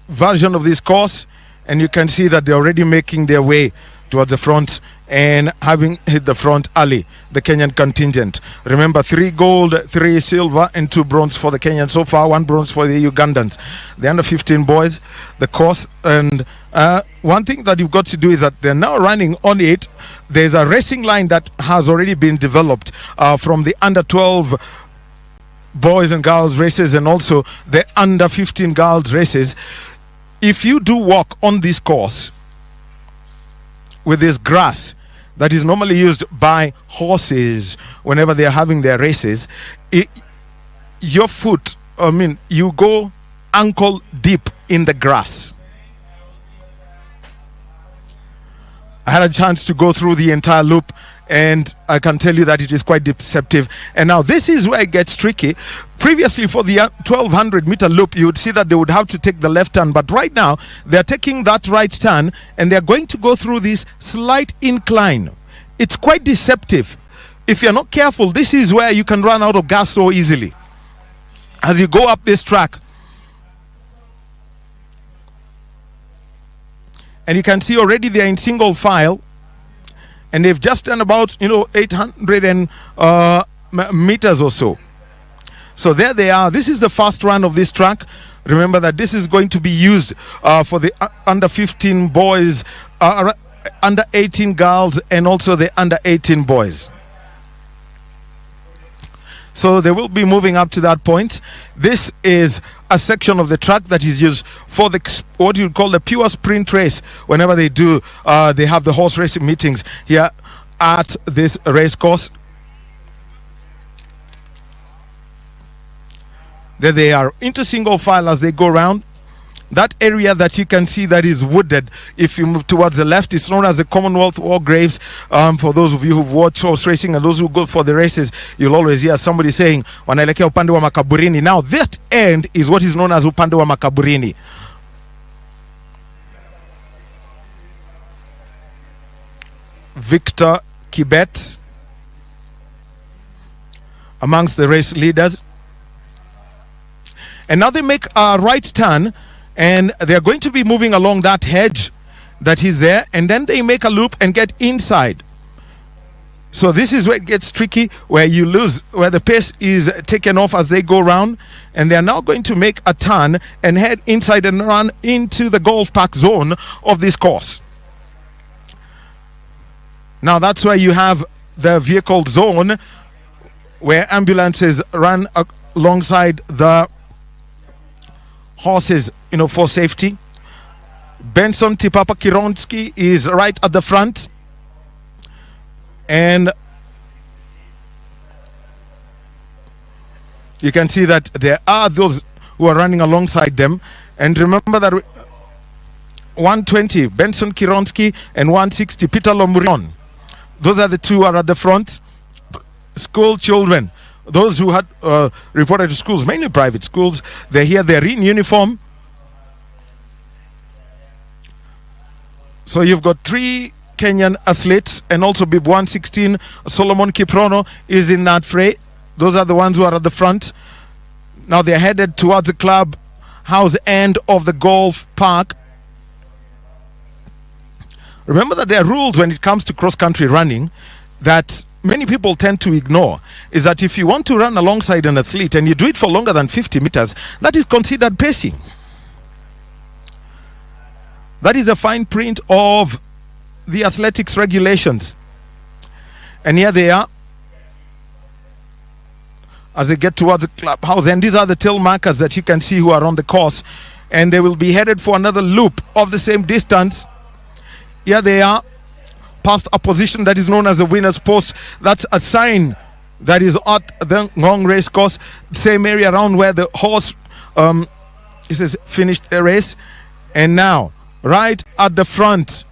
version of this course, and you can see that they're already making their way towards the front and having hit the front early, the Kenyan contingent. Remember, 3 gold, 3 silver, and 2 bronze for the Kenyans so far, 1 bronze for the Ugandans. The under 15 boys, the course, and one thing that you've got to do is that they're now running on it. There's a racing line that has already been developed from the under 12 boys and girls races, and also the under 15 girls races. If you do walk on this course with this grass that is normally used by horses whenever they are having their races, your foot, you go ankle deep in the grass. I had a chance to go through the entire loop, and I can tell you that it is quite deceptive. And now this is where it gets tricky. Previously, for the 1200 meter loop, you would see that they would have to take the left turn, but right now they're taking that right turn and they're going to go through this slight incline. It's quite deceptive. If you're not careful, this is where you can run out of gas so easily as you go up this track. And you can see already they're in single file, and they've just done about 800 meters or so. So there they are. This is the first run of this track. Remember that this is going to be used for the under 15 boys, under 18 girls, and also the under 18 boys. So they will be moving up to that point. This is a section of the track that is used for the what you call the pure sprint race. Whenever they do, they have the horse racing meetings here at this race course. There they are into single file as they go around. That area that you can see that is wooded, if you move towards the left, it's known as the Commonwealth War Graves. For those of you who've watched horse racing and those who go for the races, you'll always hear somebody saying, wanaelekea upande wa makaburini. Now, that end is what is known as upande wa makaburini. Victor Kibet, amongst the race leaders. And now they make a right turn, and they're going to be moving along that hedge that is there, and then they make a loop and get inside. So this is where it gets tricky, where you lose, where the pace is taken off as they go around, and they're now going to make a turn and head inside and run into the golf park zone of this course. Now that's where you have the vehicle zone, where ambulances run alongside the horses, for safety. Benson Tipapa Kironsky is right at the front, and you can see that there are those who are running alongside them. And remember that 120 Benson Kironsky and 160 Peter Lomurion, those are the two who are at the front. School children, those who had reported to schools, mainly private schools, they're here, they're in uniform. So you've got 3 Kenyan athletes, and also Bib 116, Solomon Kiprono is in that fray. Those are the ones who are at the front. Now they're headed towards the club house end of the golf park. Remember that there are rules when it comes to cross-country running that many people tend to ignore. Is that if you want to run alongside an athlete and you do it for longer than 50 meters, that is considered pacing. That is a fine print of the athletics regulations. And here they are as they get towards the clubhouse, and these are the tail markers that you can see who are on the course, and they will be headed for another loop of the same distance. Here they are, past a position that is known as the winner's post. That's a sign that is at the Ngong race course, same area around where the horse it says finished the race. And now right at the front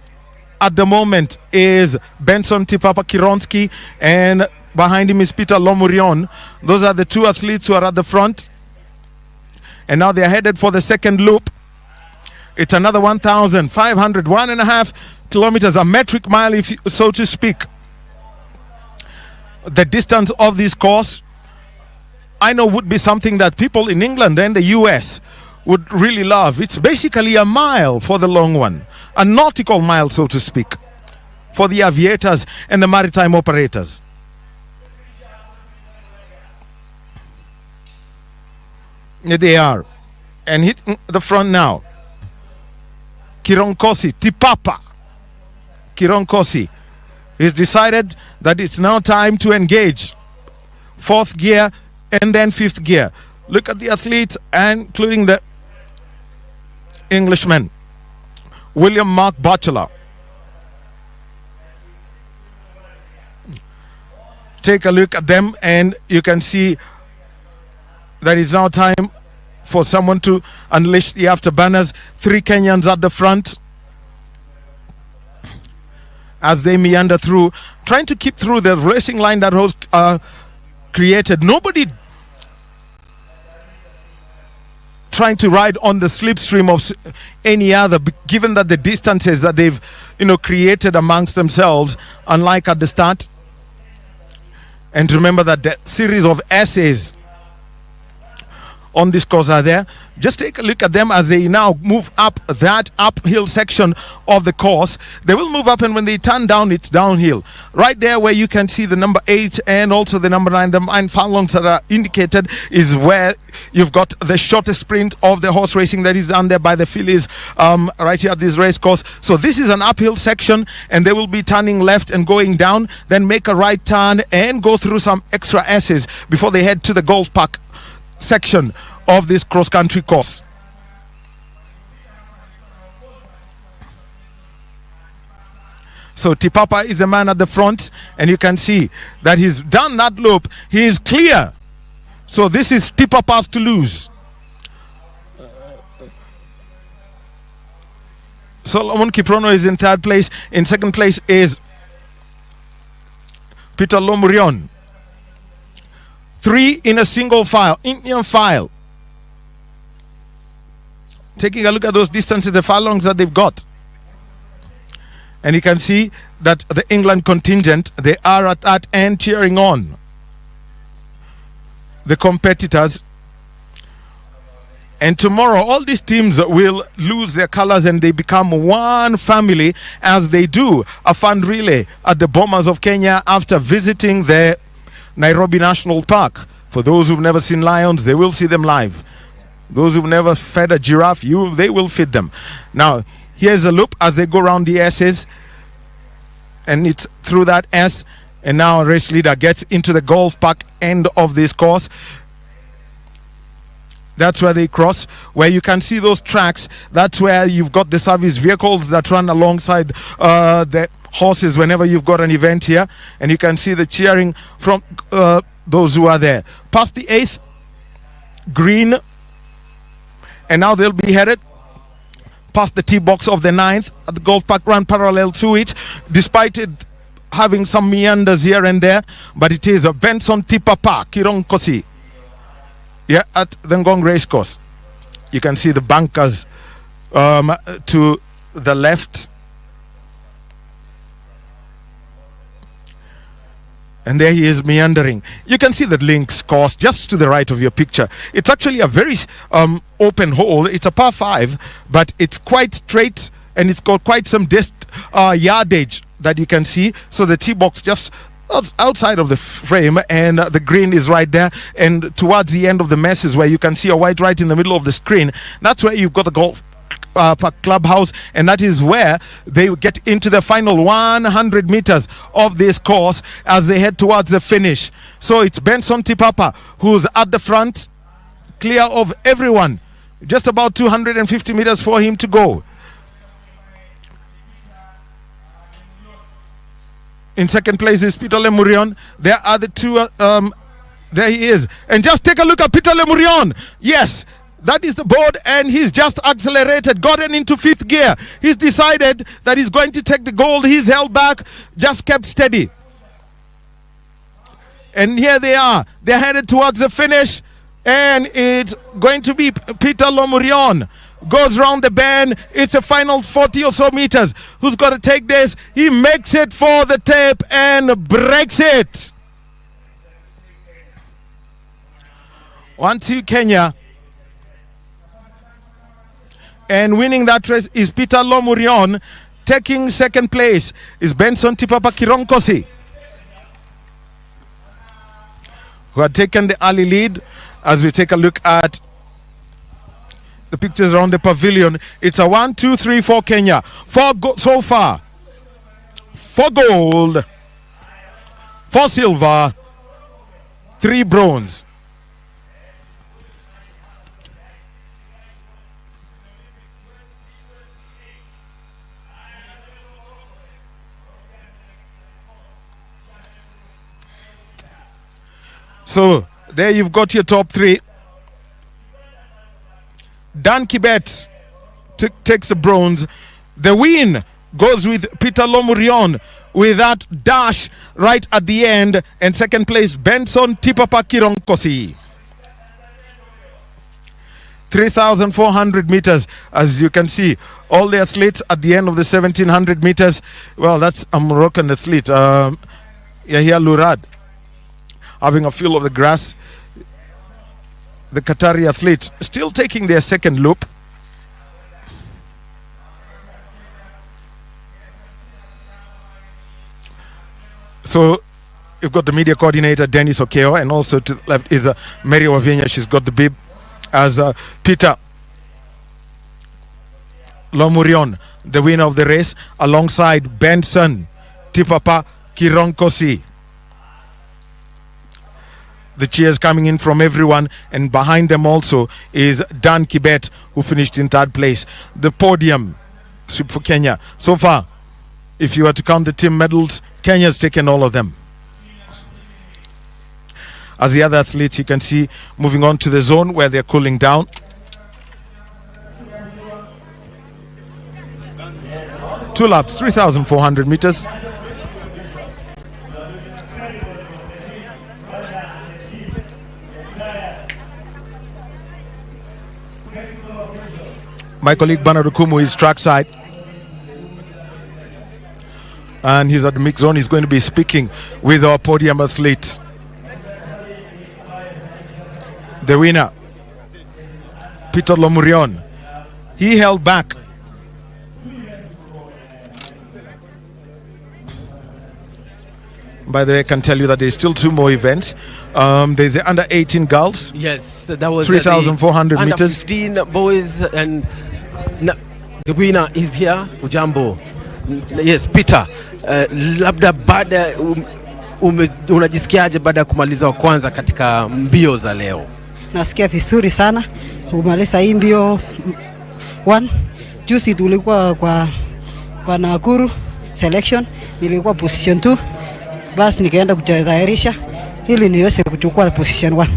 at the moment is Benson Tipapa Kironsky, and behind him is Peter Lomurion. Those are the two athletes who are at the front, and now they are headed for the second loop. It's another 1,500, 1.5 kilometers, a metric mile, if so to speak. The distance of this course, I know, would be something that people in England and the US would really love. It's basically a mile for the long one, a nautical mile, so to speak, for the aviators and the maritime operators. Here they are, and hit the front now. Kironkosi, Tipapa Kironkosi has decided that it's now time to engage. 4th gear and then 5th gear. Look at the athletes, including the Englishman, William Mark Batchelor. Take a look at them, and you can see that it's now time for someone to unleash the afterburners. 3 Kenyans at the front as they meander through, trying to keep through the racing line that was created. Nobody trying to ride on the slipstream of any other, given that the distances that they've created amongst themselves, unlike at the start. And remember that the series of essays on this course are there. Just take a look at them as they now move up that uphill section of the course. They will move up, and when they turn down, it's downhill. Right there where you can see the number 8 and also the number 9, the 9 furlongs that are indicated is where you've got the shortest sprint of the horse racing that is done there by the fillies right here at this race course. So this is an uphill section, and they will be turning left and going down, then make a right turn and go through some extra S's before they head to the golf park section of this cross-country course. So Tipapa is the man at the front, and you can see that he's done that loop. He is clear. So this is Tipapa's to lose. Solomon Kiprono is in third place. In second place is Peter Lomurion. 3 in a single file, Indian file. Taking a look at those distances, the furlongs that they've got. And you can see that the England contingent, they are at that end cheering on the competitors. And tomorrow, all these teams will lose their colors and they become one family as they do a fun relay at the Bomas of Kenya after visiting the Nairobi National Park. For those who've never seen lions, they will see them live. Those who've never fed a giraffe, they will feed them. Now, here's a loop as they go around the S's. And it's through that S. And now a race leader gets into the golf park end of this course. That's where they cross, where you can see those tracks. That's where you've got the service vehicles that run alongside the horses whenever you've got an event here. And you can see the cheering from those who are there. Past the 8th, green. And now they'll be headed past the tee box of the 9th at the golf park, run parallel to it, despite it having some meanders here and there. But it is a Benson Tipapa Kironkosi. Yeah, at the Ngong race course. You can see the bunkers to the left. And there he is meandering. You can see the links course just to the right of your picture. It's actually a very open hole. It's a par 5, but it's quite straight and it's got quite some yardage that you can see. So the tee box just outside of the frame, and the green is right there, and towards the end of the mess is where you can see a white right in the middle of the screen. That's where you've got the golf clubhouse, and that is where they get into the final 100 meters of this course as they head towards the finish. So it's Benson Tipapa who's at the front, clear of everyone. Just about 250 meters for him to go. In second place is Peter Lemurion. There are the two, there he is. And just take a look at Peter Lemurion. Yes, that is the board, and he's just accelerated, gotten into 5th gear. He's decided that he's going to take the gold. He's held back, just kept steady. And here they are. They're headed towards the finish, and it's going to be Peter Lemurion. Goes round the bend. It's a final 40 or so meters. Who's got to take this? He makes it for the tape and breaks it. 1-2 Kenya. And winning that race is Peter Lemurion. Taking second place is Benson Tipapa Kironkosi, who had taken the early lead. As we take a look at the pictures around the pavilion, it's a 1, 2, 3, 4 Kenya. 4 so far. 4 gold, 4 silver, 3 bronze. So there you've got your top 3. Dan Kibet takes the bronze. The win goes with Peter Lemurion, with that dash right at the end. And second place, Benson Tipapa Kironkosi. 3,400 meters, as you can see. All the athletes at the end of the 1,700 meters. Well, that's a Moroccan athlete, Yahya Lurad, having a feel of the grass. The Qatari athletes still taking their second loop. So you've got the media coordinator, Dennis Okeo, and also to the left is Mary Wavinya. She's got the bib as Peter Lomurion, the winner of the race, alongside Benson Tipapa Kironkosi. The cheers coming in from everyone, and behind them also is Dan Kibet, who finished in third place. The podium sweep for Kenya. So far, if you were to count the team medals, Kenya's taken all of them. As the other athletes, you can see, moving on to the zone where they're cooling down. Two laps, 3,400 meters. My colleague Bernard Okumu is trackside, and he's at the mix zone. He's going to be speaking with our podium athletes. The winner, Peter Lomurion, he held back. By the way, I can tell you that there's still two more events. There's the under 18 girls. Yes, that was 3,400 under meters. 15 boys, and the winner is here. Ujambo. Yes, Peter. Labda baada unajisikiaje baada ya kumaliza wa kwanza katika mbio za leo? Nasikia vizuri sana. Umaliza hii mbio 1. Juzi tulikuwa kwa Nakuru selection, nilikuwa position 2. Basi nikaenda kujitayarisha ili niweze kuchukua position 1.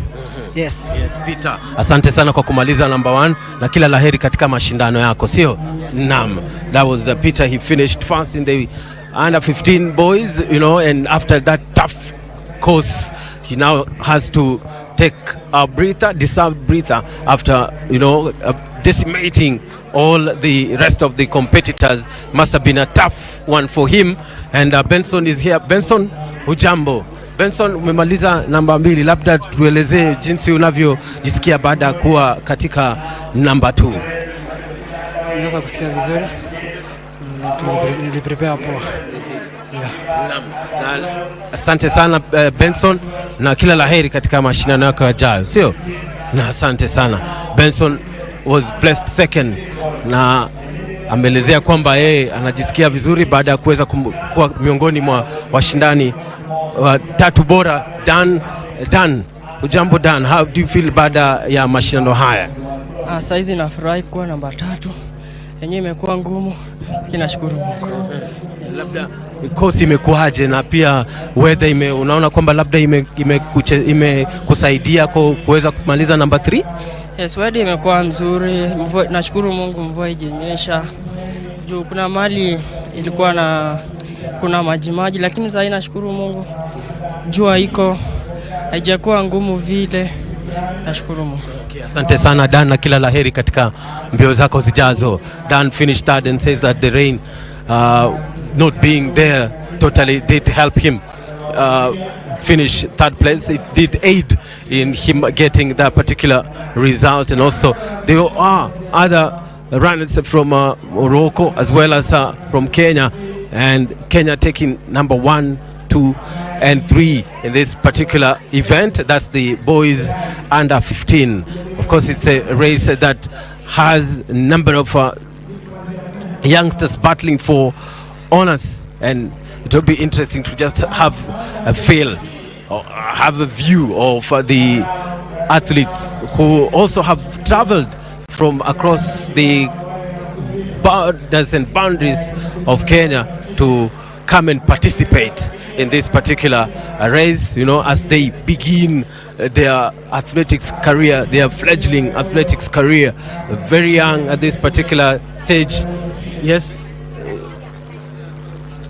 Yes. Yes, Peter. Asante sana kwa kumaliza number 1 na kila laheri katika mashindano yako, sio? Yes. Naam. That was Peter. He finished first in the under 15 boys, you know, and after that tough course, he now has to take a breather, deserved breather after, you know, decimating all the rest of the competitors. Must have been a tough one for him. And Benson is here. Benson, ujambo. Benson, umemaliza namba 2, labda tuelezee jinsi unavyojisikia baada ya kuwa katika namba 2. Naweza kusikia vizuri. Niliprepare poa. Asante sana Benson, na kila laheri katika mashindano yako yajayo, sio? Na asante sana. Benson was blessed second, na ameelezea kwamba yeye anajisikia vizuri baada ya kuweza kuwa miongoni mwa washindani wa 3 bora. Dan, ujambo Dan, how do you feel baada ya mashindano haya? Saizi nafurahi kuwa namba 3. Yenyewe imekuwa ngumu, lakini nashukuru Mungu. Labda kosi imekuaje, na pia weather unaona kwamba labda imekusaidia kuweza kumaliza namba 3? Yes, weather imekuwa nzuri. Nashukuru Mungu, mvua ijenyesha. Juu kuna mali ilikuwa kuna maji, lakini sasa nashukuru Mungu jua iko, haijakuwa ngumu vile. Nashukuru Mungu. Okay, asante sana Dan, na kila laheri katika mbio zako zijazo. Dan finished third and says that the rain not being there totally did help him finish third place. It did aid in him getting that particular result, and also there are other runners from Morocco as well as from Kenya, and Kenya taking number 1, 2 and 3 in this particular event. That's the boys under 15. Of course, it's a race that has a number of youngsters battling for honors, and it will be interesting to just have a feel or have a view of the athletes who also have traveled from across the borders and boundaries of Kenya to come and participate in this particular race, you know, as they begin their athletics career, their fledgling athletics career, very young at this particular stage. Yes.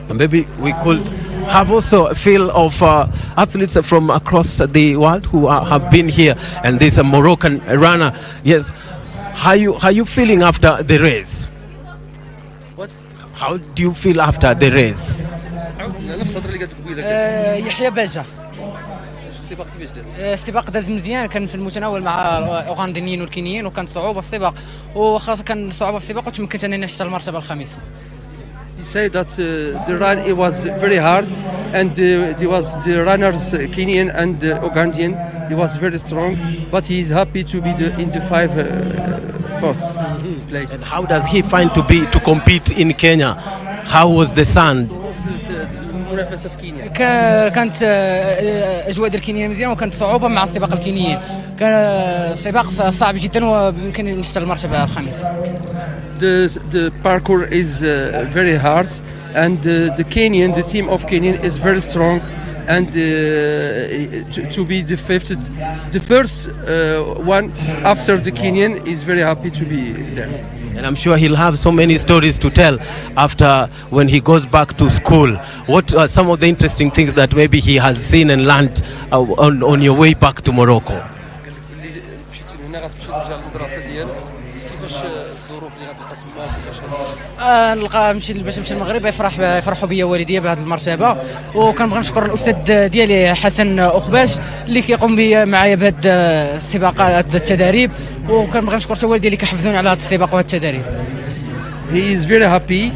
Maybe we could have also a feel of athletes from across the world who have been here, and this Moroccan runner. Yes, how you feeling after the race? What? How do you feel after the race? يحيى باجة. السباق داز مزيان، كان في المتناول مع الاوغنديين والكينيين، وكانت صعوبه في السباق، وخاصه كان صعوبه في السباق وتمكنت انني نحصل المرتبه الخامسه. He said that the run it was very hard, and there was the runners Kenyan and Ugandan. He was very strong, but he is happy to be in the 5 first place. And how does he find to compete in Kenya? How was the sun? المنافسة في كينيا. كانت اجواء الكينيين مزيان، وكانت صعوبه مع السباق الكينيين، كان سباق صعب جدا ويمكن نحصل المرتبه الخامسه. The parkour is very hard, and the Kenyan, the team of Kenyan is very strong, and to be the first one after the Kenyan is very happy to be there. And I'm sure he'll have so many stories to tell after when he goes back to school. What are some of the interesting things that maybe he has seen and learned on your way back to Morocco? نلقى باش نمشي المغرب يفرحوا بيا والديا بهذه المرتبه، وكنبغي نشكر الاستاذ ديالي حسن اخباش اللي كيقوم بيا معايا بهذه السباقات التدريب، وكنبغي نشكر حتى والديا اللي كيحفزوني على هذا السباق وهذا التدريب. He is very happy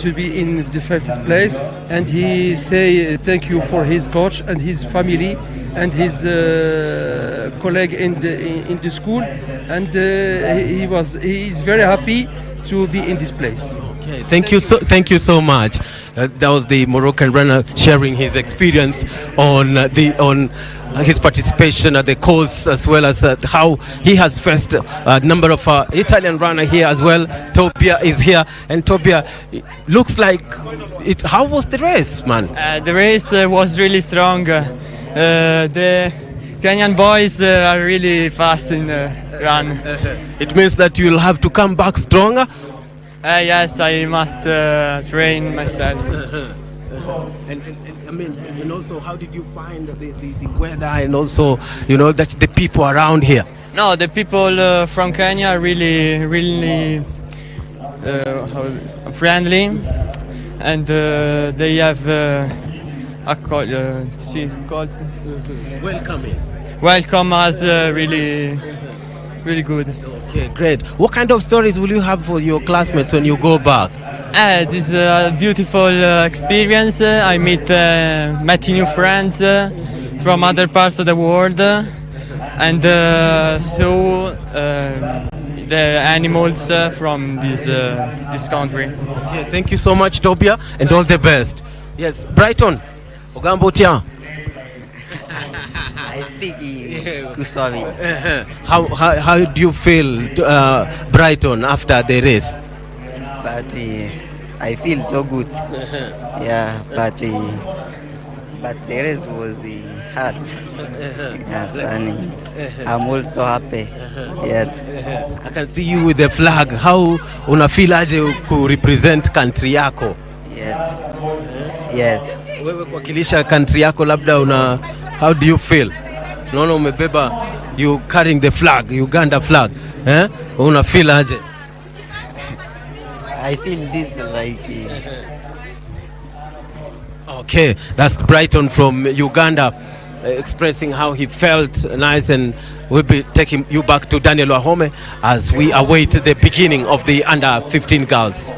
to be in the 5th place, and he say thank you for his coach and his family and his colleague in the school, and he is very happy to be in this place. Okay, thank you so much. That was the Moroccan runner sharing his experience on his participation at the course, as well as how he has faced a number of Italian runner here as well. Tobia is here, and Tobia, it looks like it. How was the race, man? The race was really strong. The Kenyan boys are really fast in run. It means that you'll have to come back stronger. Yes, I must train myself. And I mean, and also, how did you find the weather, and also, that the people around here? No, the people from Kenya are really friendly, and they have welcome us really good. Okay, great. What kind of stories will you have for your classmates when you go back? This is a beautiful experience. I met new friends from other parts of the world, and saw the animals from this country. Okay, thank you so much, Tobia, and all the best. Yes, Brighton, Ogambo Tia. I speak Kiswahili. How do you feel, Brighton, after the race? But I feel so good. Yeah, but the race was hard. Yes, and I'm also happy. Yes. I can see you with the flag. How unafeel aje ku represent country yako? Yes. Yes. Wewe kuwakilisha country yako, labda how do you feel? Naona umebeba, you carrying the flag, Uganda flag. Unafeel aje? I feel this like Okay, that's Brighton from Uganda expressing how he felt nice, and we'll be taking you back to Daniel Wahome as we await the beginning of the under 15 girls.